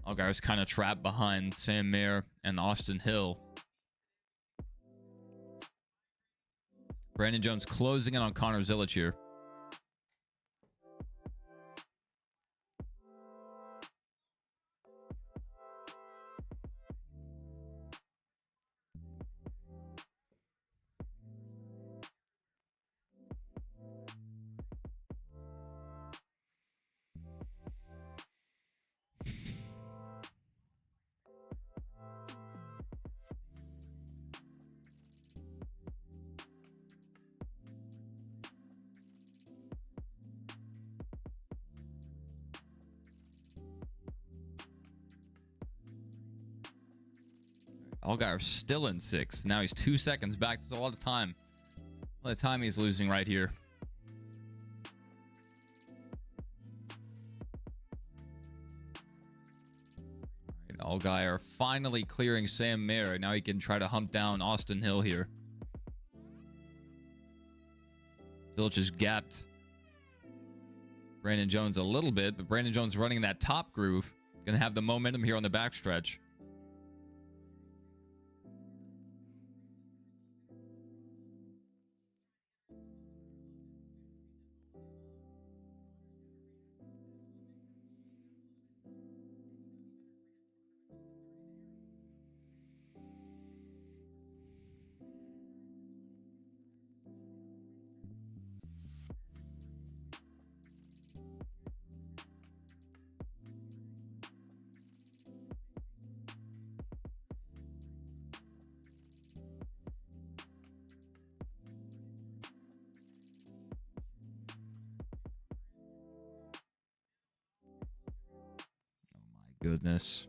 Speaker 1: Allgaier's kind of trapped behind Sam Mayer and Austin Hill. Brandon Jones closing in on Connor Zilic here. Allgaier still in 6th. Now he's 2 seconds back. That's a lot of time. A lot of time he's losing right here. All right, Allgaier finally clearing Sam Mayer. Now he can try to hump down Austin Hill here. Zilic is gapped Brandon Jones a little bit, but Brandon Jones running that top groove. Gonna have the momentum here on the backstretch. Goodness.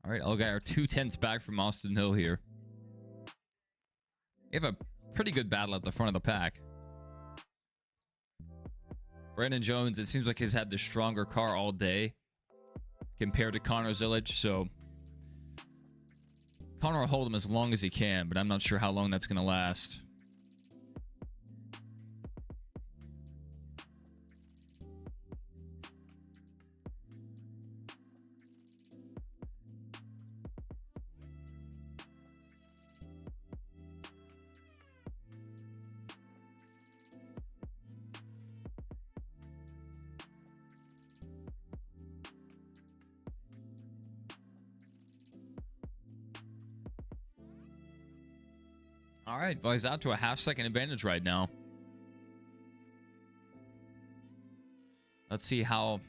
Speaker 1: All right, Allgaier 2/10 back from Austin Hill here. They have a pretty good battle at the front of the pack. Brandon Jones, it seems like he's had the stronger car all day compared to Connor Zilic, so Connor will hold him as long as he can, but I'm not sure how long that's going to last. All right, well, he's out to a half-second advantage right now. Let's see how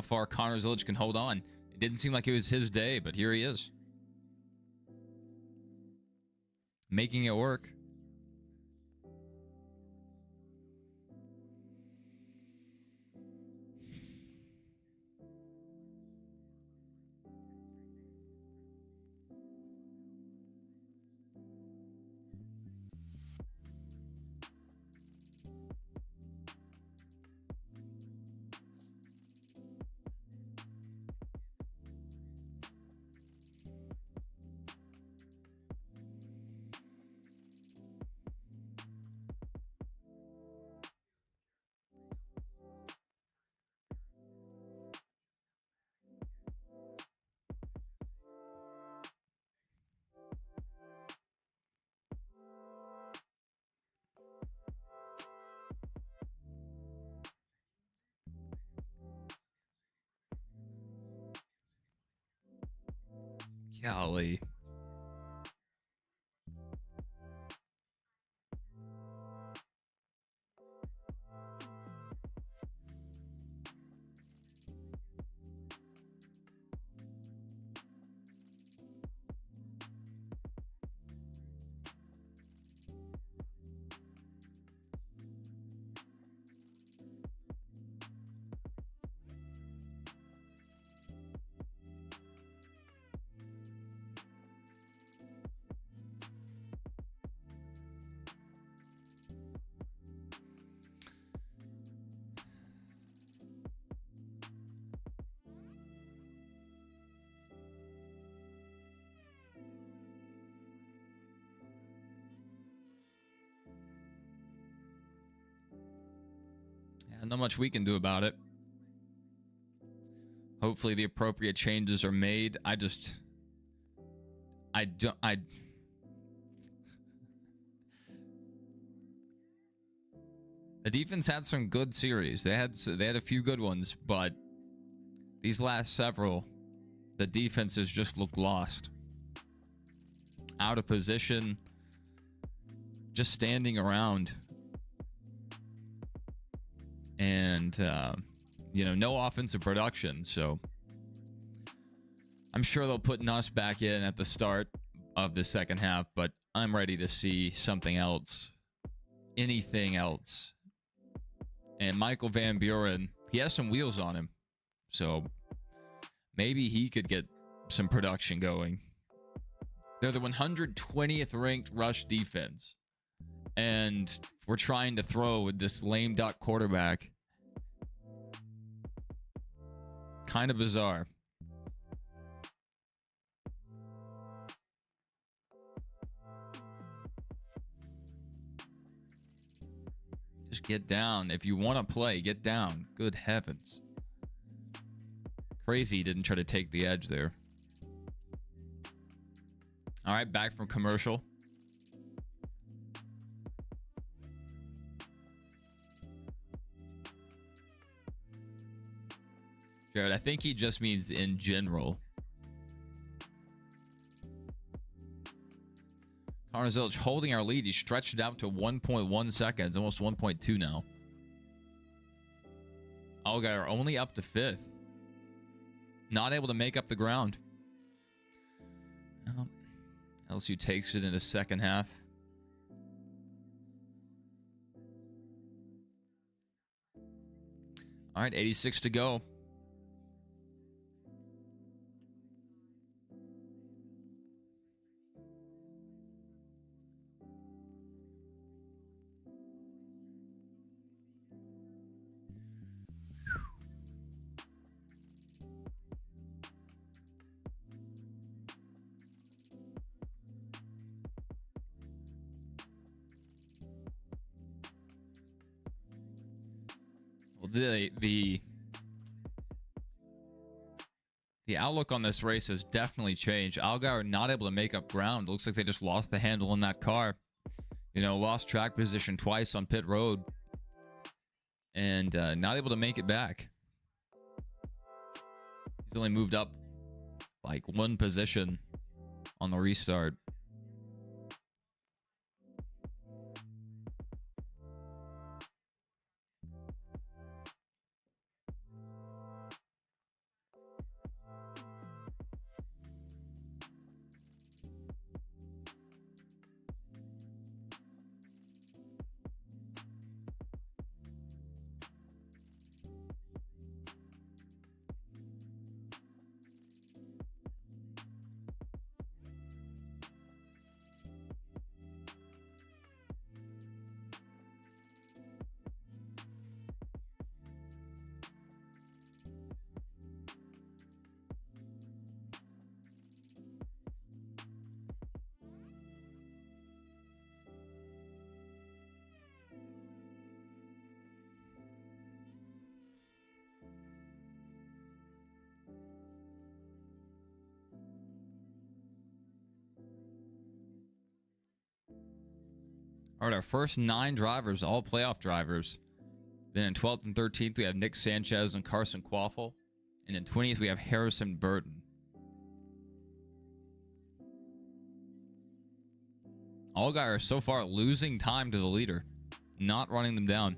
Speaker 1: far Connor Zilic can hold on. It didn't seem like it was his day, but here he is. Making it work. Golly. Yeah, not much we can do about it. Hopefully the appropriate changes are made. The defense had some good series. They had a few good ones, but these last several, the defenses just looked lost. Out of position, just standing around. And, no offensive production. So I'm sure they'll put Nuss back in at the start of the second half, but I'm ready to see something else. Anything else. And Michael Van Buren, he has some wheels on him. So maybe he could get some production going. They're the 120th ranked rush defense. And we're trying to throw with this lame duck quarterback. Kind of bizarre. Just get down. If you want to play, get down. Good heavens. Crazy he didn't try to take the edge there. All right, back from commercial. Jared, I think he just means in general. Connor Zilch holding our lead. He stretched it out to 1.1 seconds, almost 1.2 now. Allgaier only up to 5th. Not able to make up the ground. LSU takes it in the second half. All right, 86 to go. The outlook on this race has definitely changed. Allgaier not able to make up ground. Looks like they just lost the handle in that car. Lost track position twice on pit road. And not able to make it back. He's only moved up like one position on the restart. All right, our first 9 drivers, all playoff drivers. Then in 12th and 13th, we have Nick Sanchez and Carson Quaffle. And in 20th, we have Harrison Burton. Allgaier so far losing time to the leader, not running them down.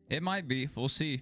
Speaker 1: It might be. We'll see.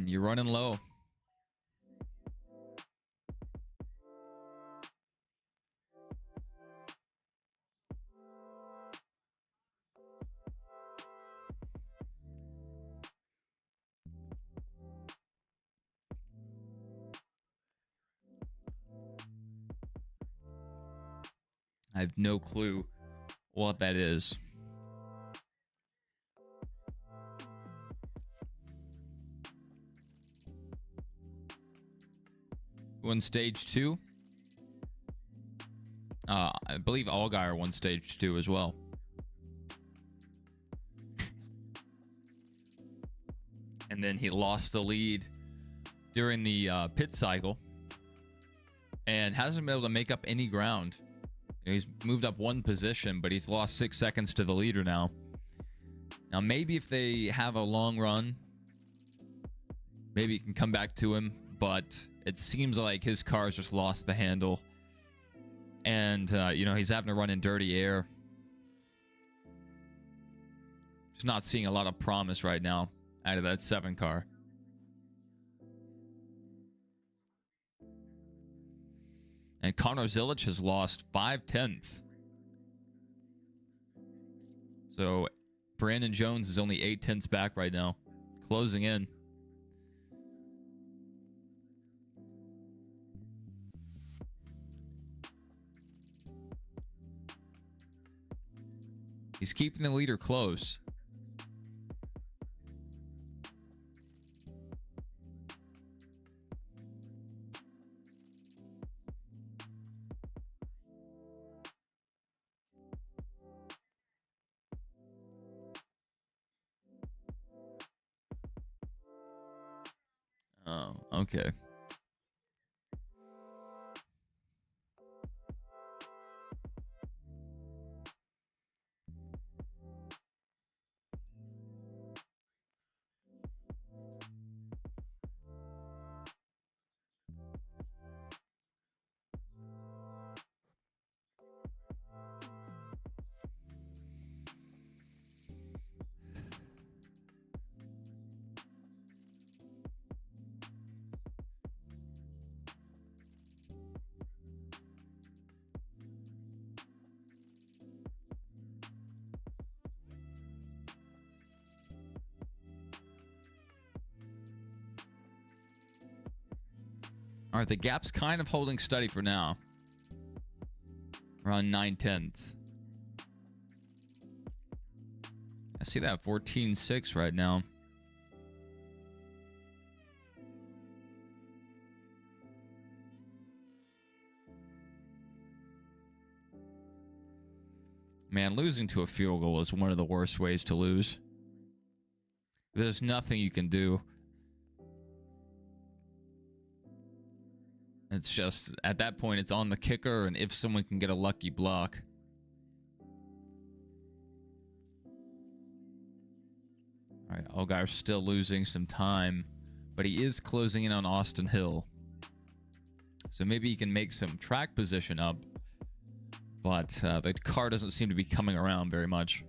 Speaker 1: You're running low. I have no clue what that is. Won stage 2. I believe Allgaier won stage 2 as well. And then he lost the lead during the pit cycle and hasn't been able to make up any ground. You know, he's moved up 1 position, but he's lost 6 seconds to the leader now. Now, maybe if they have a long run, maybe he can come back to him, but it seems like his car's just lost the handle. And, you know, he's having to run in dirty air. Just not seeing a lot of promise right now out of that 7 car. And Connor Zilic has lost 5/10. So Brandon Jones is only 8/10 back right now, closing in. He's keeping the leader close. Oh, okay. All right, the gap's kind of holding steady for now. Around 9/10. I see that 14.6 right now. Man, losing to a field goal is one of the worst ways to lose. There's nothing you can do. It's just, at that point, it's on the kicker, and if someone can get a lucky block. All right, Allgaier still losing some time, but he is closing in on Austin Hill. So maybe he can make some track position up, but the car doesn't seem to be coming around very much.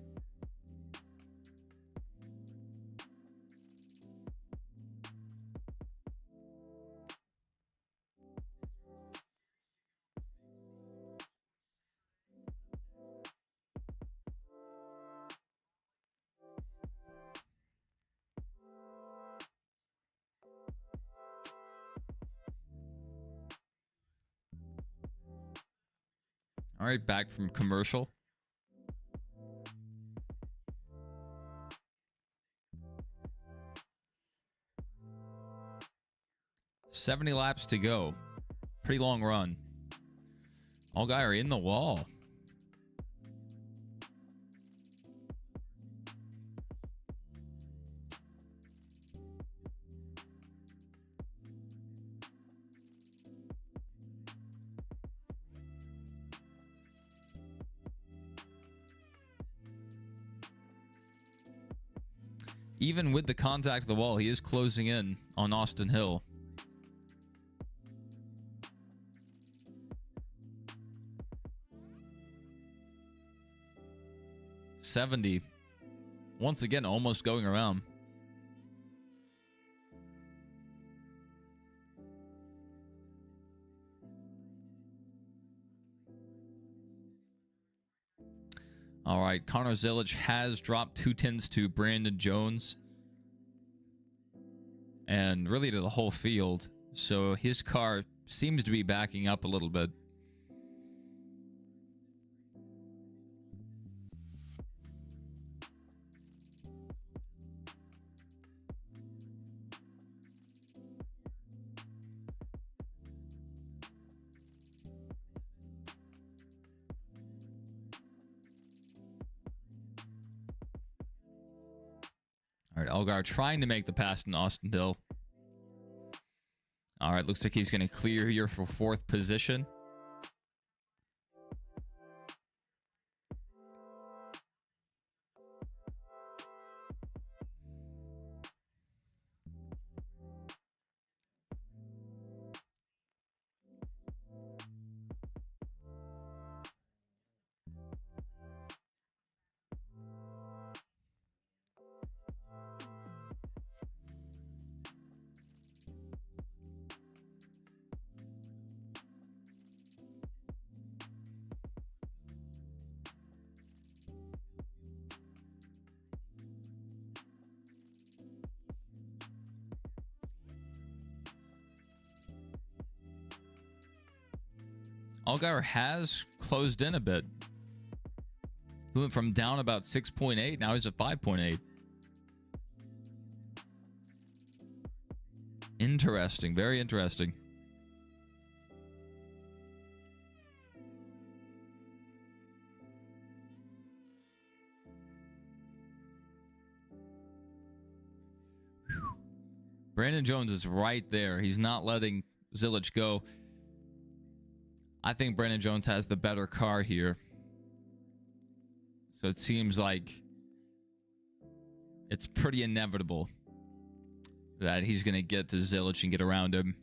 Speaker 1: All right, back from commercial. $70 laps to go. Pretty long run. Allgaier in the wall. Even with the contact of the wall, he is closing in on Austin Hill. $70. Once again, almost going around. All right, Connor Zilic has dropped 2 tenths to Brandon Jones. And really to the whole field. So his car seems to be backing up a little bit. All right, Allgaier trying to make the pass in Austin Hill. All right, looks like he's going to clear here for 4th position. Allgaier has closed in a bit. He went from down about 6.8. Now he's at 5.8. Interesting. Very interesting. Brandon Jones is right there. He's not letting Zilic go. I think Brandon Jones has the better car here. So it seems like it's pretty inevitable that he's going to get to Zilic and get around him.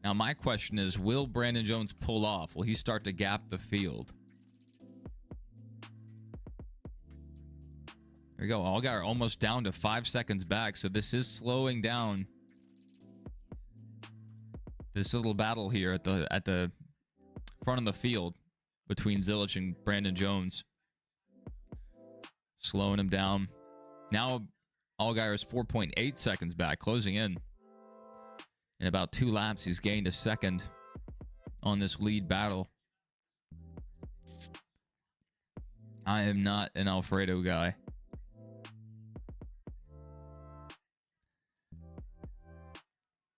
Speaker 1: Now, my question is, will Brandon Jones pull off? Will he start to gap the field? There we go. Allgaier almost down to 5 seconds back. So this is slowing down this little battle here at the front of the field between Zilic and Brandon Jones. Slowing him down. Now Allgaier is 4.8 seconds back, closing in. In about 2 laps, he's gained a second on this lead battle. I am not an Alfredo guy.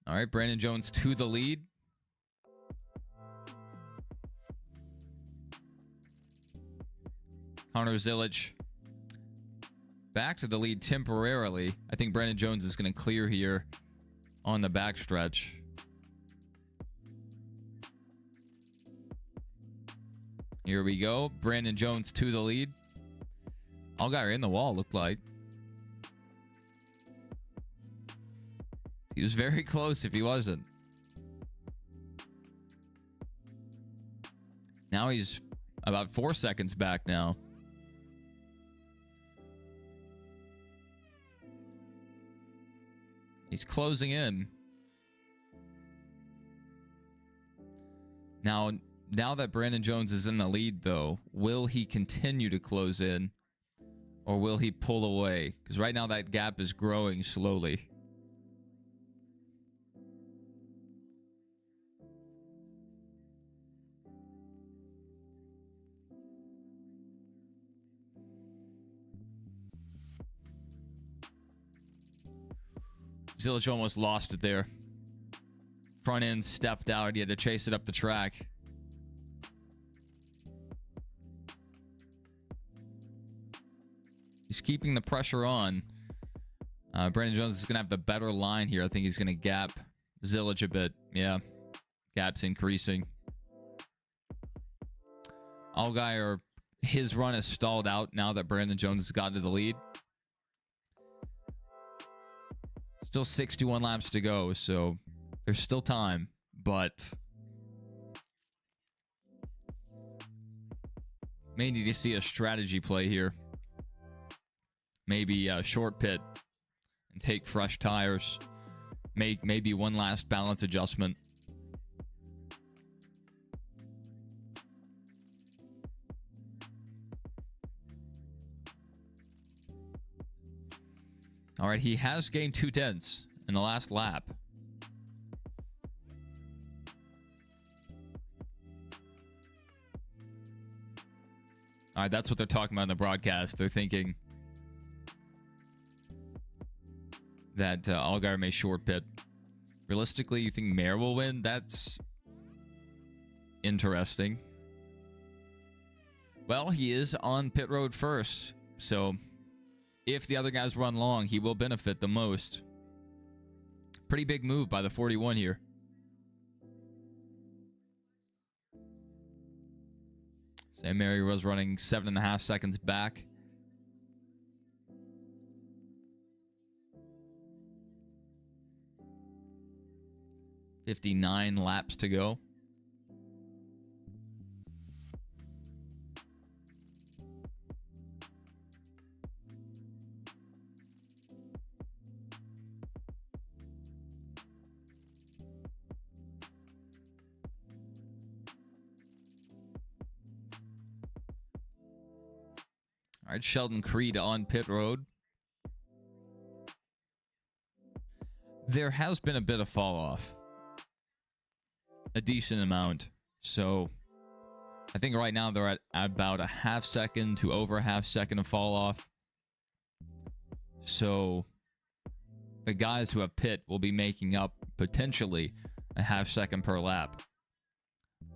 Speaker 1: All right, Brandon Jones to the lead. Connor Zilic back to the lead temporarily. I think Brandon Jones is going to clear here on the backstretch. Here we go. Brandon Jones to the lead. Allgaier in the wall, looked like. He was very close if he wasn't. Now he's about 4 seconds back now. He's closing in. Now that Brandon Jones is in the lead, though, will he continue to close in? Or will he pull away? Because right now that gap is growing slowly. Zilic almost lost it there. Front end stepped out. He had to chase it up the track. He's keeping the pressure on. Brandon Jones is going to have the better line here. I think he's going to gap Zilic a bit. Yeah, gap's increasing. Allgaier, his run is stalled out now that Brandon Jones has gotten to the lead. Still 61 laps to go, so there's still time, but may need to see a strategy play here. Maybe a short pit and take fresh tires. Maybe one last balance adjustment. All right, he has gained 2/10 in the last lap. All right, that's what they're talking about in the broadcast. They're thinking that Allgaier may short pit. Realistically, you think Mayer will win? That's interesting. Well, he is on pit road first, so if the other guys run long, he will benefit the most. Pretty big move by the 41 here. Sam Mayer was running 7.5 seconds back. "59 laps to go. All right, Sheldon Creed on pit road. There has been a bit of fall off. A decent amount. So I think right now they're at about a half second to over a half second of fall off. So the guys who have pit will be making up potentially a half second per lap.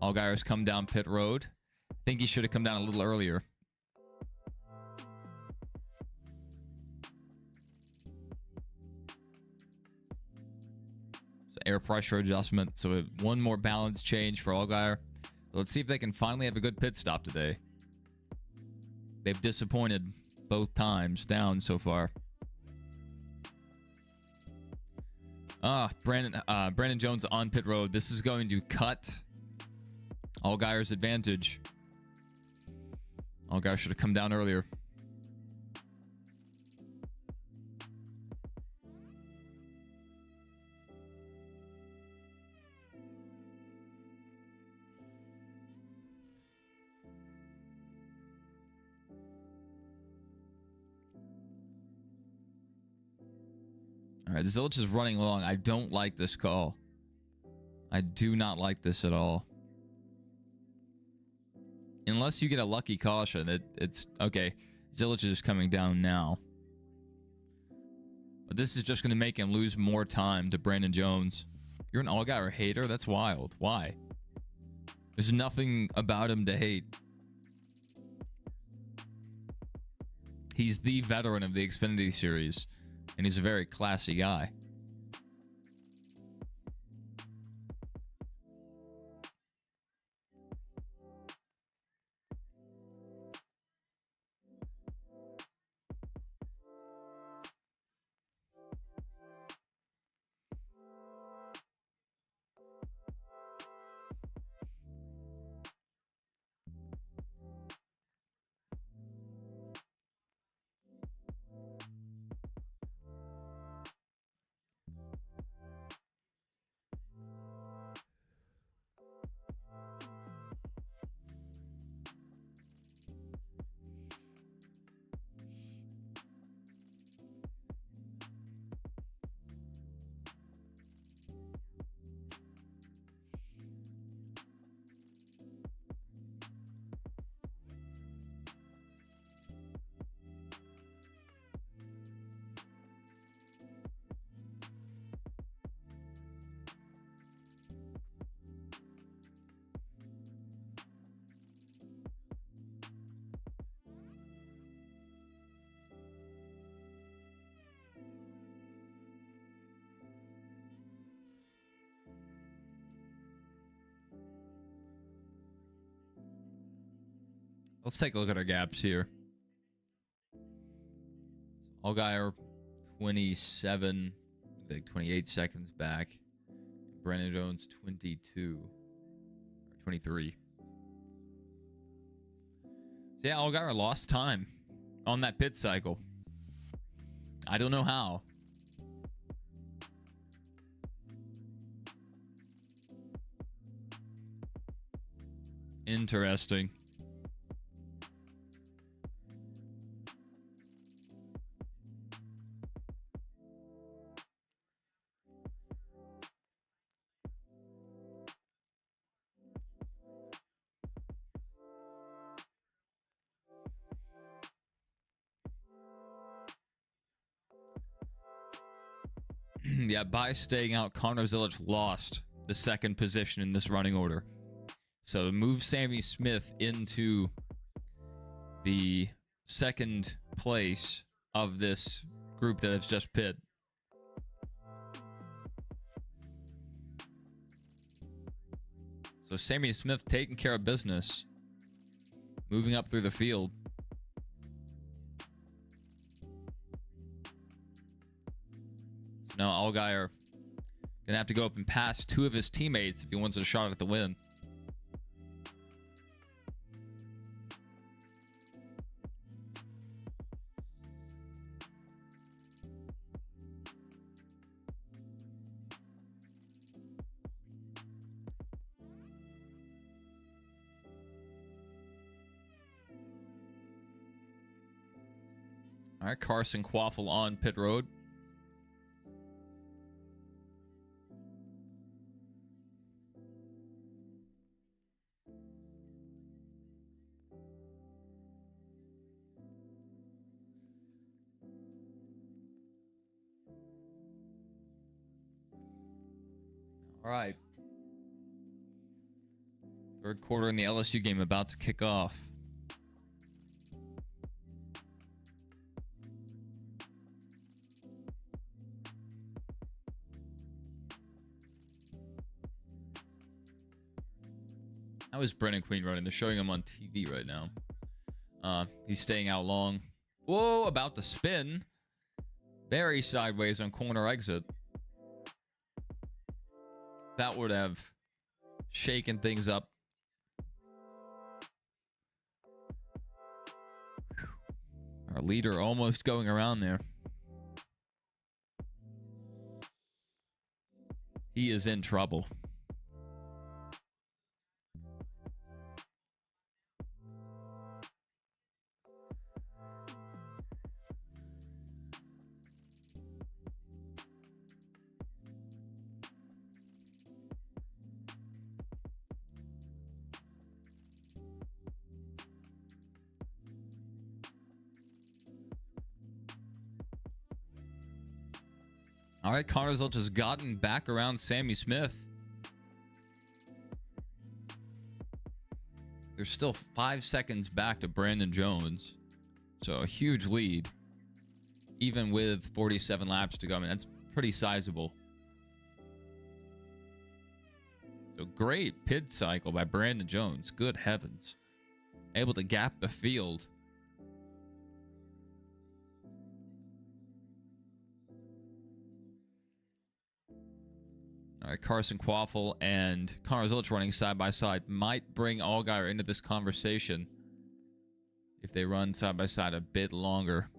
Speaker 1: Allgaier's come down pit road. I think he should have come down a little earlier. Air pressure adjustment, so one more balance change for Allgaier. Let's see if they can finally have a good pit stop today. They've disappointed both times down so far. Brandon Jones on pit road. This is going to cut Allgaier's advantage. Allgaier should have come down earlier. right, Zillich is running long. I don't like this call. I do not like this at all. Unless you get a lucky caution, it's okay. Zillich is coming down now. But this is just going to make him lose more time to Brandon Jones. You're an Allgaier hater? That's wild. Why? There's nothing about him to hate. He's the veteran of the Xfinity series, and he's a very classy guy. Let's take a look at our gaps here. Allgaier 27, I think 28 seconds back. Brandon Jones 22 or 23. Yeah, Allgaier lost time on that pit cycle. I don't know how. Interesting. Yeah, by staying out, Connor Zillich lost the second position in this running order. So move Sammy Smith into the second place of this group that has just pit. So Sammy Smith taking care of business, moving up through the field. So now Allgaier gonna have to go up and pass two of his teammates if he wants a shot at the win. All right, Carson Quaffle on pit road. All right. Third quarter in the LSU game about to kick off. How is Brennan Queen running? They're showing him on TV right now. He's staying out long. Whoa, about to spin. Very sideways on corner exit. That would have shaken things up. Our leader almost going around there. He is in trouble. All right, Connor Zilch has gotten back around Sammy Smith. There's still 5 seconds back to Brandon Jones. So a huge lead. Even with 47 laps to go. I mean, that's pretty sizable. So great pit cycle by Brandon Jones. Good heavens. Able to gap the field. All right, Carson Quaffle and Connor Zilch running side by side might bring Allgaier into this conversation if they run side by side a bit longer.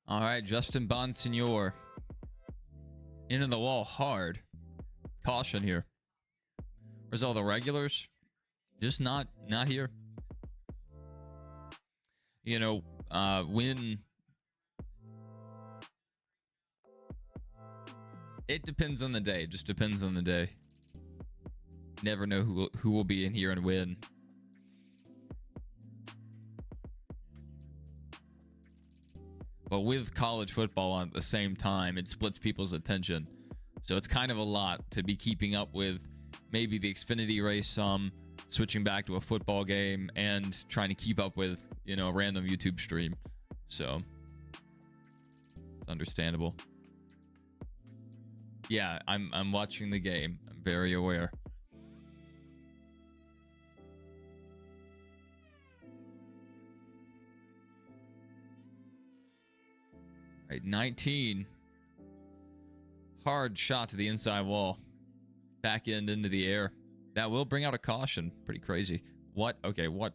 Speaker 1: All right, Justin Bonsignor. Into the wall hard. Caution here. Where's all the regulars? Just not here. You know, when... It depends on the day. It just depends on the day. Never know who will be in here and win. But with college football on at the same time, it splits people's attention. So it's kind of a lot to be keeping up with maybe the Xfinity race some, switching back to a football game, and trying to keep up with, you know, a random YouTube stream. So it's understandable. Yeah, I'm watching the game. I'm very aware. All right, 19. Hard shot to the inside wall. Back end into the air. That will bring out a caution. Pretty crazy. What? Okay, what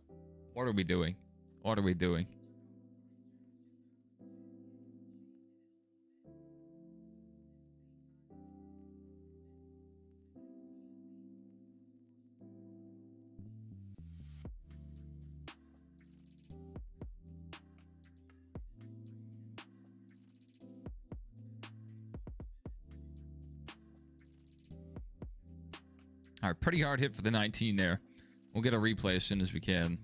Speaker 1: are we doing? What are we doing? All right, pretty hard hit for the 19 there. We'll get a replay as soon as we can.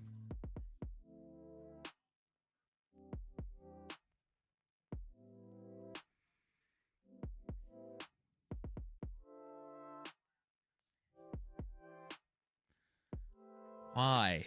Speaker 1: Why?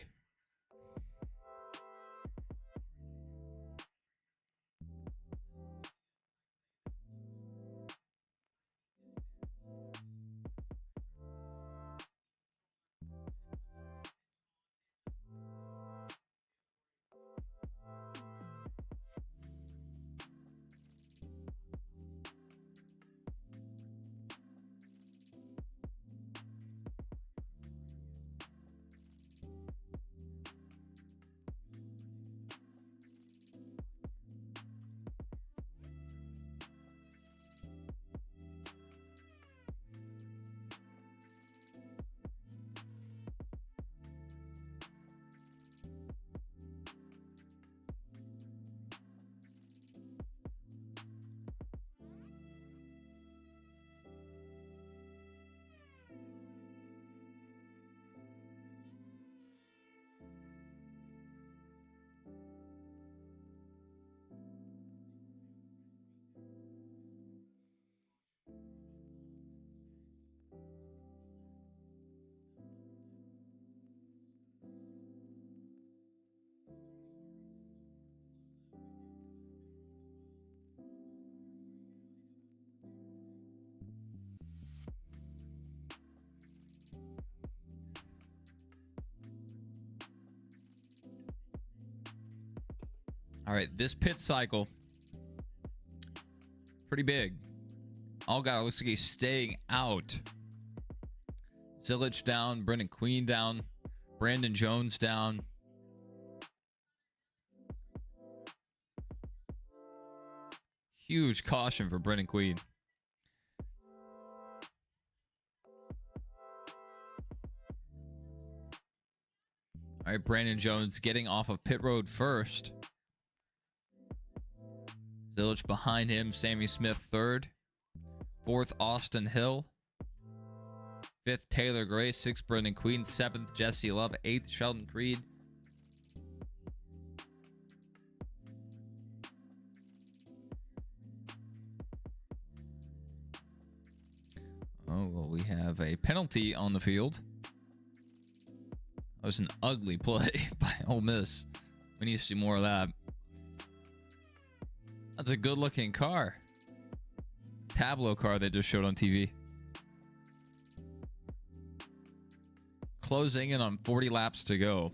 Speaker 1: All right, this pit cycle, pretty big. Allgaier looks like he's staying out. Zilch down, Brendan Queen down, Brandon Jones down. Huge caution for Brendan Queen. All right, Brandon Jones getting off of pit road first. Zillage behind him. Sammy Smith third. Fourth, Austin Hill. Fifth, Taylor Gray. Sixth, Brendan Queen. Seventh, Jesse Love. Eighth, Sheldon Creed. Oh, well, we have a penalty on the field. That was an ugly play by Ole Miss. We need to see more of that. That's a good-looking car. Tableau car they just showed on TV. Closing in on 40 laps to go.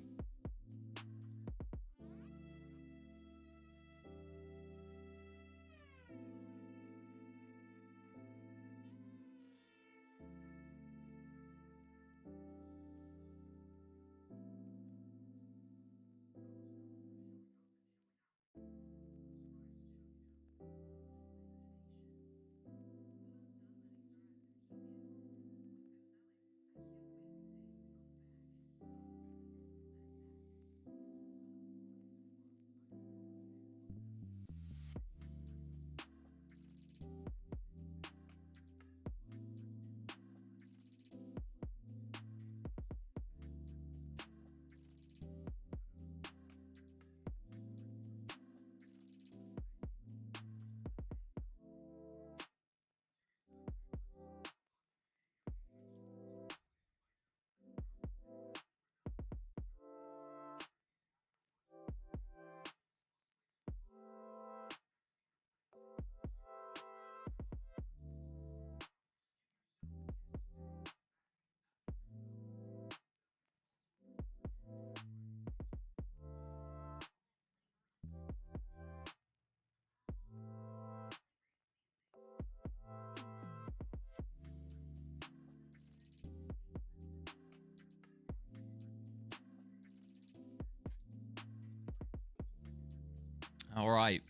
Speaker 1: All right.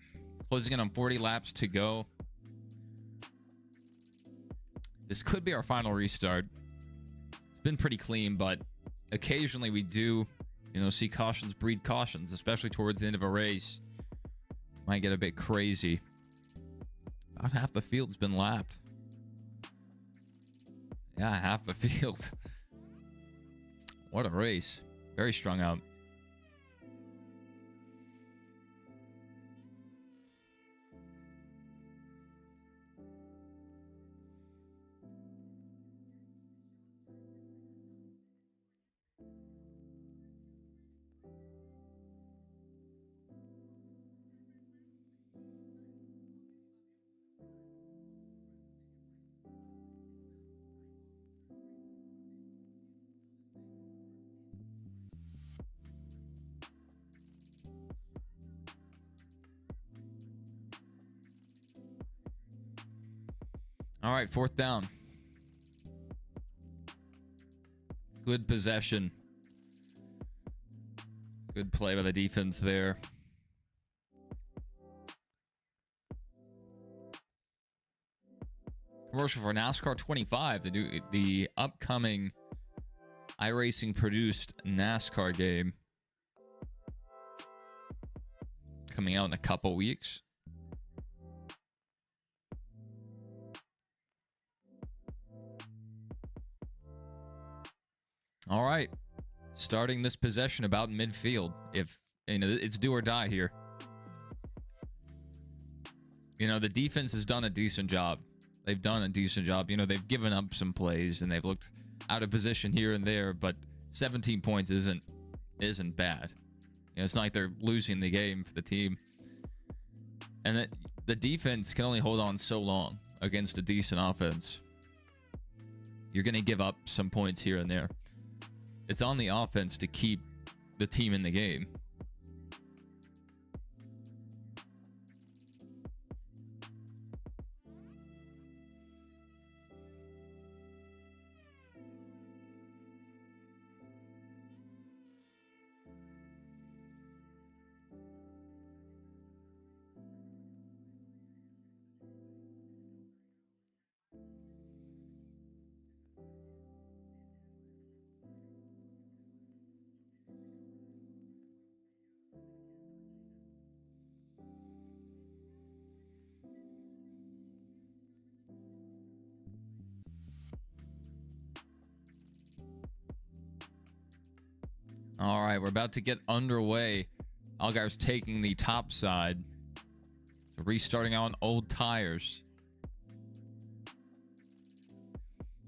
Speaker 1: Closing in on 40 laps to go. This could be our final restart. It's been pretty clean, but occasionally we do, see cautions breed cautions, especially towards the end of a race. Might get a bit crazy. About half the field's been lapped. Yeah, half the field. What a race. Very strung out. All right, fourth down. Good possession. Good play by the defense there. Commercial for NASCAR 25, the upcoming iRacing produced NASCAR game. Coming out in a couple weeks. All right, starting this possession about midfield. If it's do or die here. The defense has done a decent job. They've done a decent job. They've given up some plays and they've looked out of position here and there, but 17 points isn't bad. It's not like they're losing the game for the team. And the defense can only hold on so long against a decent offense. You're going to give up some points here and there. It's on the offense to keep the team in the game. All right, we're about to get underway. Allgaier's taking the top side. So restarting on old tires.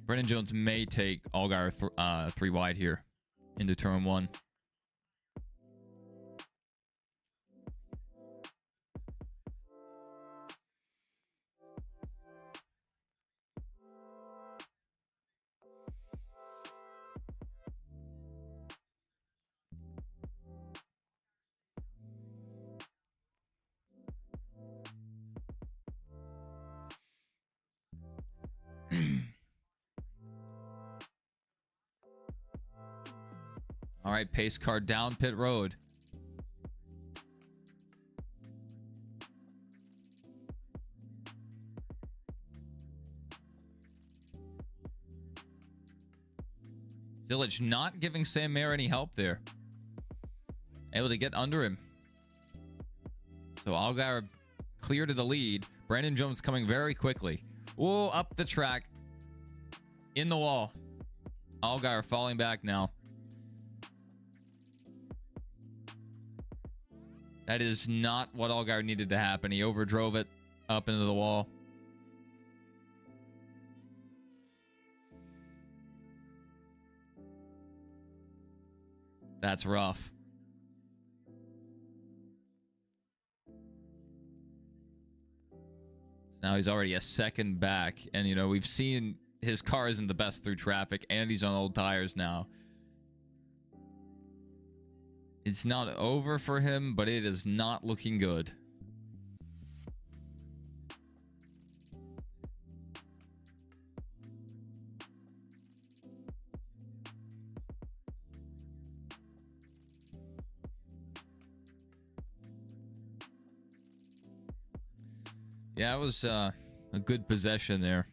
Speaker 1: Brennan Jones may take Allgaier 3 wide here into turn 1. All right, pace car down pit road. Zilich not giving Sam Mayer any help there. Able to get under him. So Allgaier clear to the lead. Brandon Jones coming very quickly. Oh, up the track. In the wall. Allgaier falling back now. That is not what Allgaier needed to happen. He overdrove it up into the wall. That's rough. Now he's already a second back. And, you know, we've seen his car isn't the best through traffic. And he's on old tires now. It's not over for him, but it is not looking good. Yeah, it was a good possession there.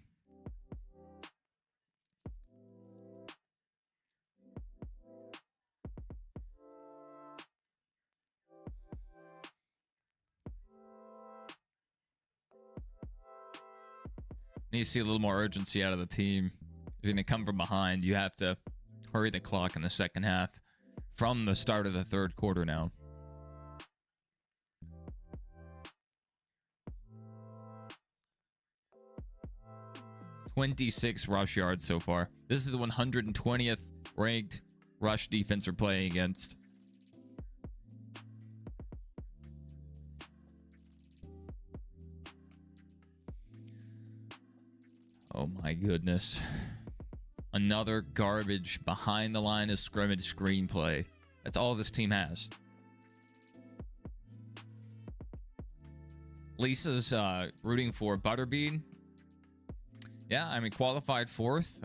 Speaker 1: Need to see a little more urgency out of the team. If you're going to come from behind, you have to hurry the clock in the second half from the start of the third quarter now. .26 rush yards so far. This is the 120th ranked rush defense we're playing against. Oh my goodness. Another garbage behind the line of scrimmage screenplay. That's all this team has. Lisa's rooting for Butterbean. Yeah, I mean, qualified 4th.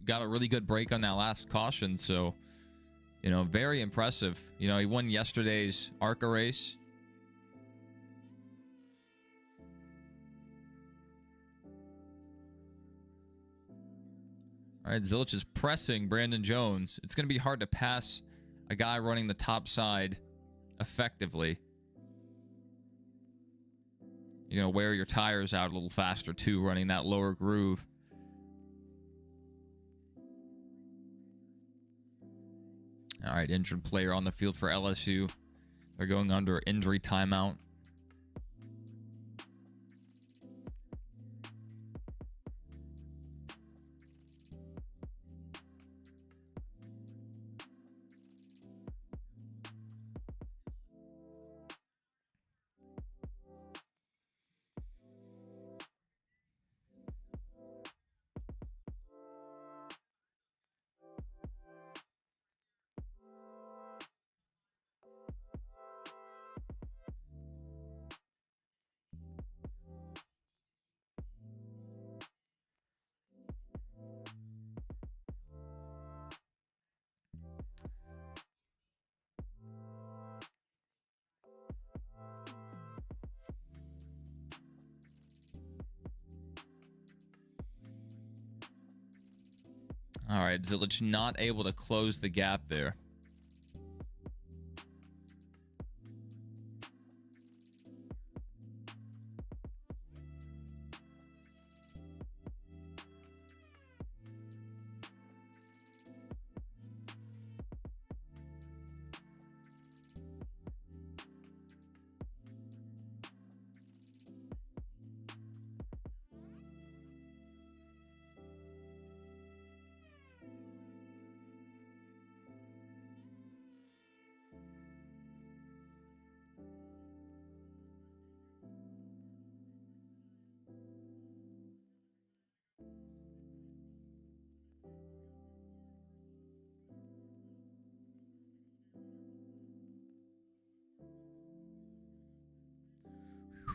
Speaker 1: Got a really good break on that last caution. So, you know, very impressive. You know, he won yesterday's ARCA race. All right, Zilich is pressing Brandon Jones. It's going to be hard to pass a guy running the top side effectively. You're going to wear your tires out a little faster, too, running that lower groove. All right, injured player on the field for LSU. They're going under injury timeout. All right, Zilich not able to close the gap there.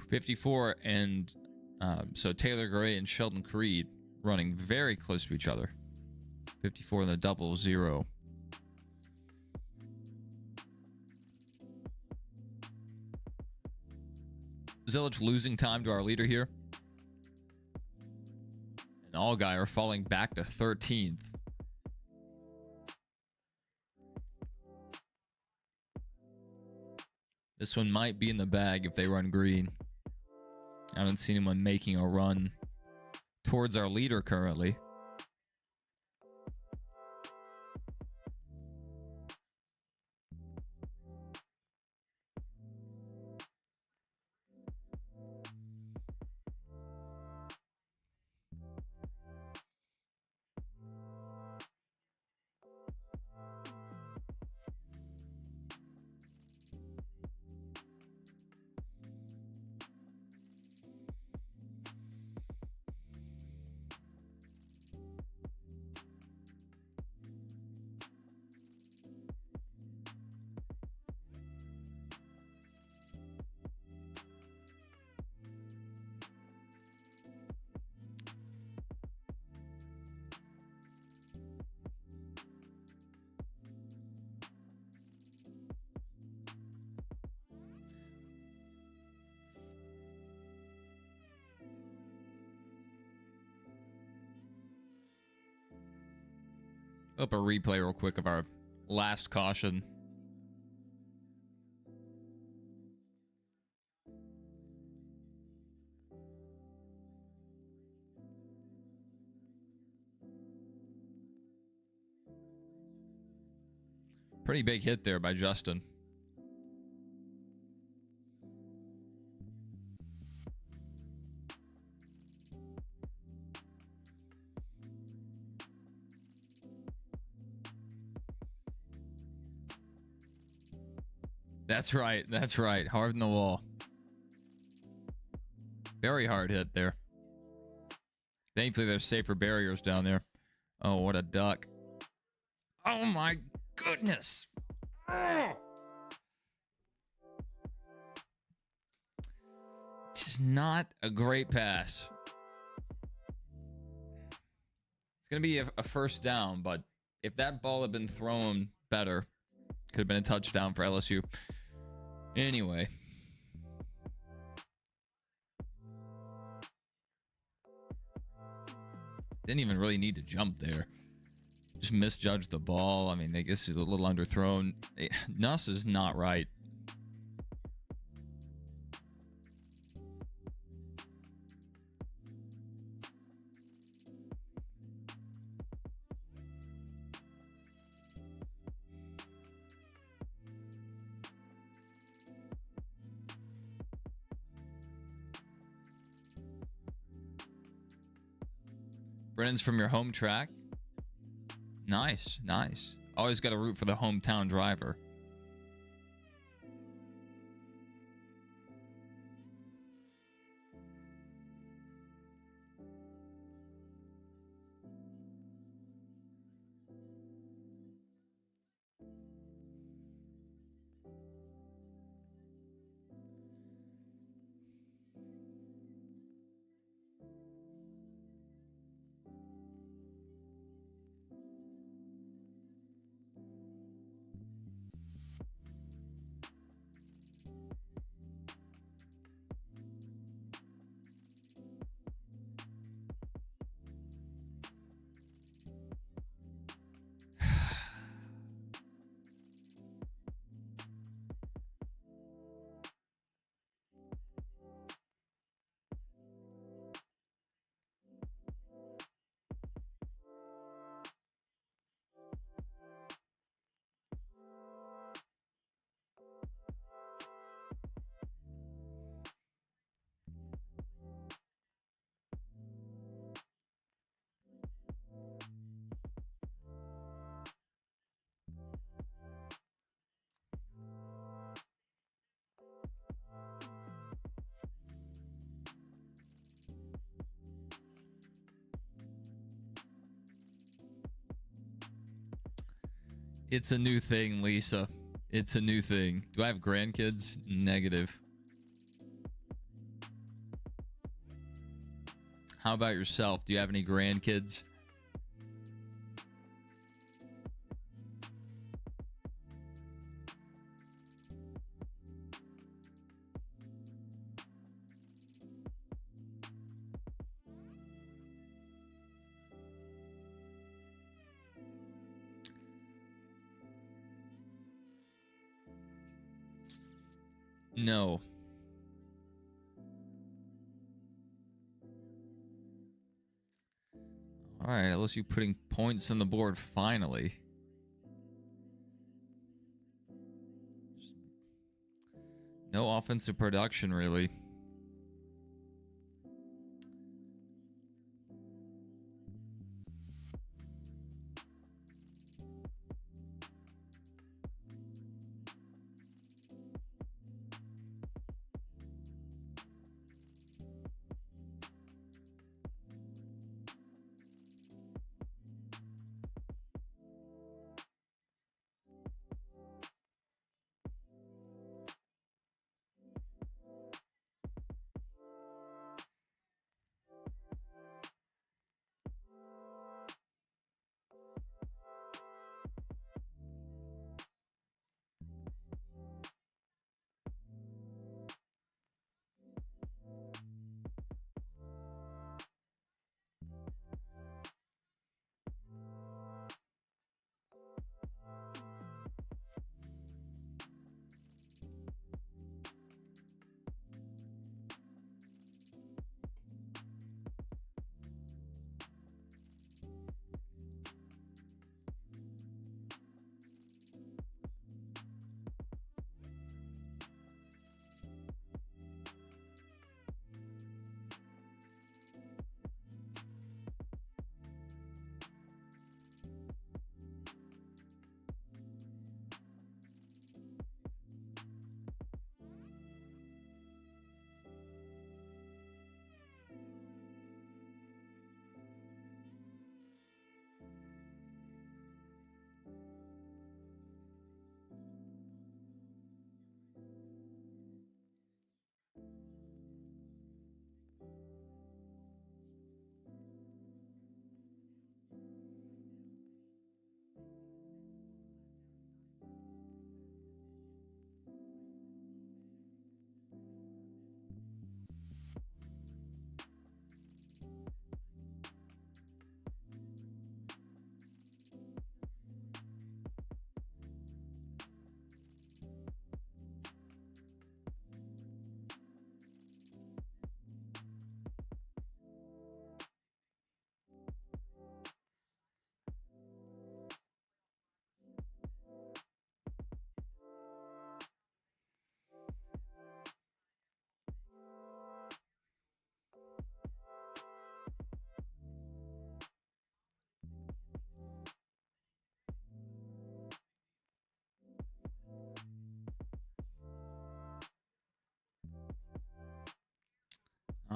Speaker 1: 54 and so Taylor Gray and Sheldon Creed running very close to each other. 54 in the double zero. Zilic losing time to our leader here. And Allgaier are falling back to 13th. This one might be in the bag if they run green. I haven't seen anyone making a run towards our leader currently. Up a replay real quick of our last caution. Pretty big hit there by Justin. That's right. That's right. Hard in the wall. Very hard hit there. Thankfully, there's safer barriers down there. Oh, what a duck. Oh, my goodness. Just not a great pass. It's going to be a first down, but if that ball had been thrown better, could have been a touchdown for LSU. Anyway. Didn't even really need to jump there. Just misjudged the ball. I mean, I guess it's a little underthrown. Nuss is not right. Brennan's from your home track. Nice, nice. Always got to root for the hometown driver. It's a new thing, Lisa. It's a new thing. Do I have grandkids? Negative. How about yourself? Do you have any grandkids? No. All right, LSU putting points on the board finally. No offensive production, really.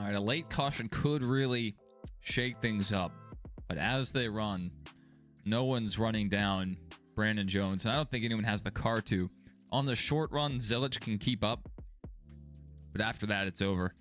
Speaker 1: All right, a late caution could really shake things up. But as they run, no one's running down Brandon Jones. And I don't think anyone has the car to. On the short run, Zilich can keep up. But after that, it's over.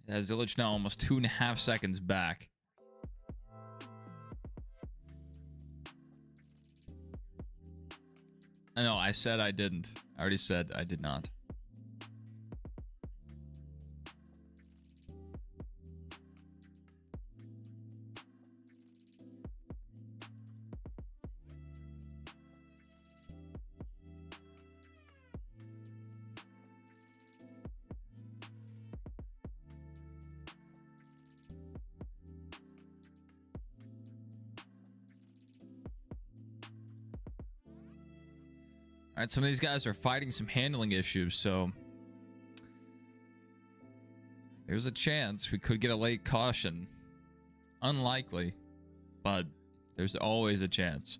Speaker 1: As Illich now almost 2.5 seconds back. No, I said I didn't. I already said I did not. All right, some of these guys are fighting some handling issues, so there's a chance we could get a late caution. Unlikely, but there's always a chance.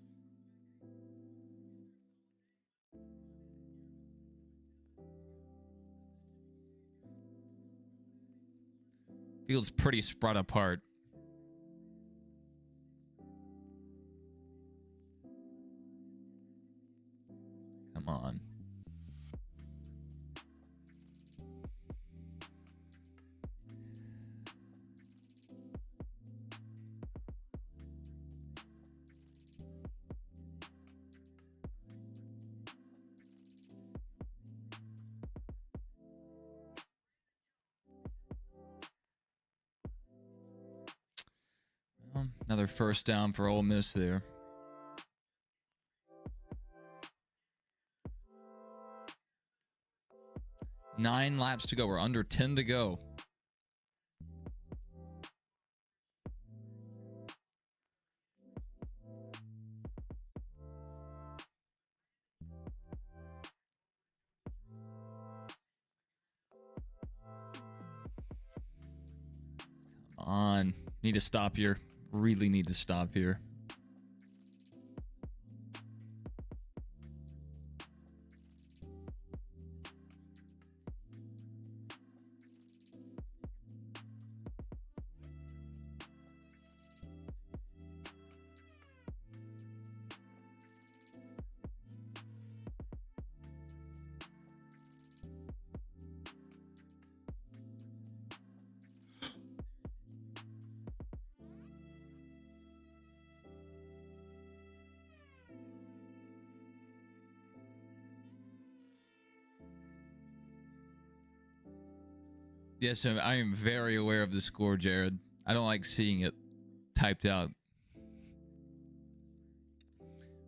Speaker 1: Field's pretty spread apart. Come on. Well, another first down for Ole Miss there. Nine laps to go. We're under 10 to go. Come on. Need to stop here. Really need to stop here. Yes, I am very aware of the score, Jared. I don't like seeing it typed out.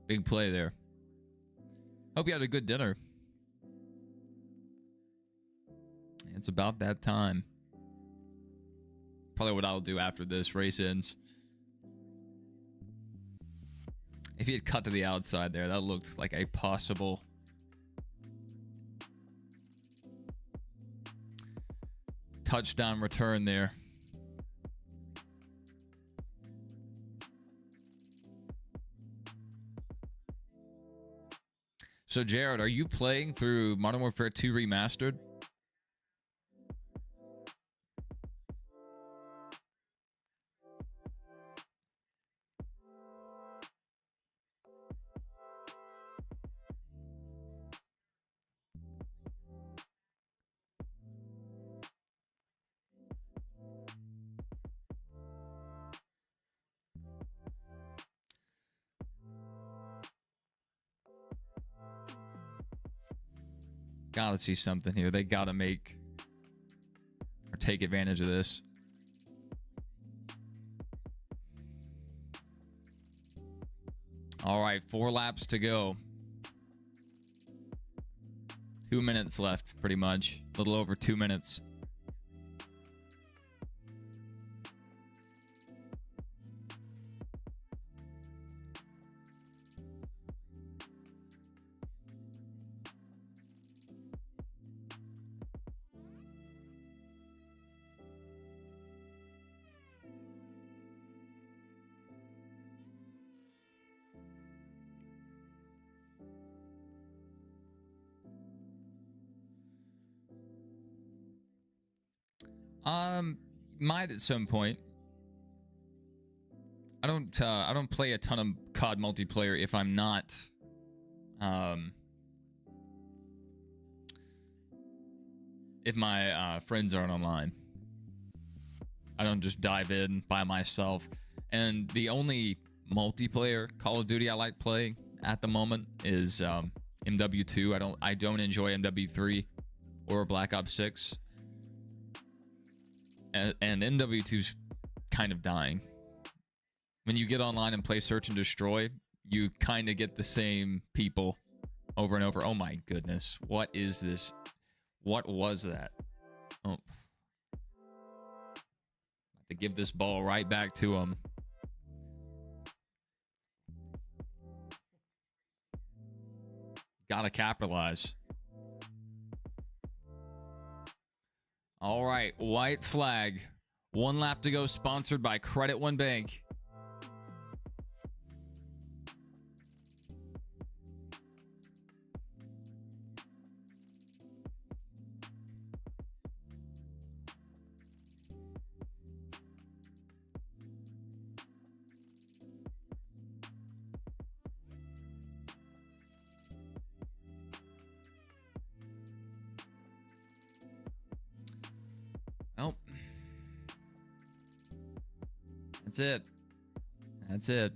Speaker 1: Big play there. Hope you had a good dinner. It's about that time. Probably what I'll do after this race ends. If he had cut to the outside there, that looked like a possible touchdown return there. So, Jared, are you playing through Modern Warfare 2 Remastered? Gotta see something here. They gotta make or take advantage of this. All right, 4 laps to go. 2 minutes left, pretty much. A little over 2 minutes. Might at some point. I don't play a ton of COD multiplayer if I'm not if my friends aren't online. I don't just dive in by myself. And the only multiplayer Call of Duty I like playing at the moment is MW2. I don't enjoy MW3 or Black Ops 6. And MW2's kind of dying. When you get online and play Search and Destroy, you kind of get the same people over and over. Oh my goodness. What is this? What was that? Oh. To give this ball right back to him. Gotta capitalize. All right, white flag. 1 lap to go, sponsored by Credit One Bank. Oh. That's it. That's it.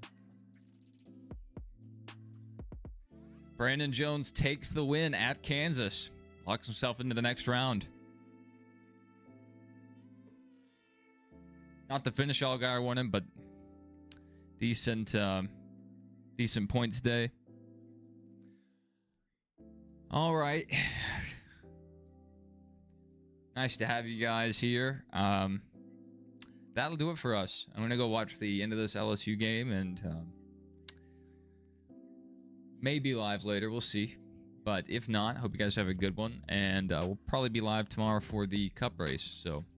Speaker 1: Brandon Jones takes the win at Kansas. Locks himself into the next round. Not the finish all guy winning, but decent points day. All right. Nice to have you guys here. That'll do it for us. I'm gonna go watch the end of this LSU game and maybe live later. We'll see. But if not, hope you guys have a good one. And we'll probably be live tomorrow for the Cup race. So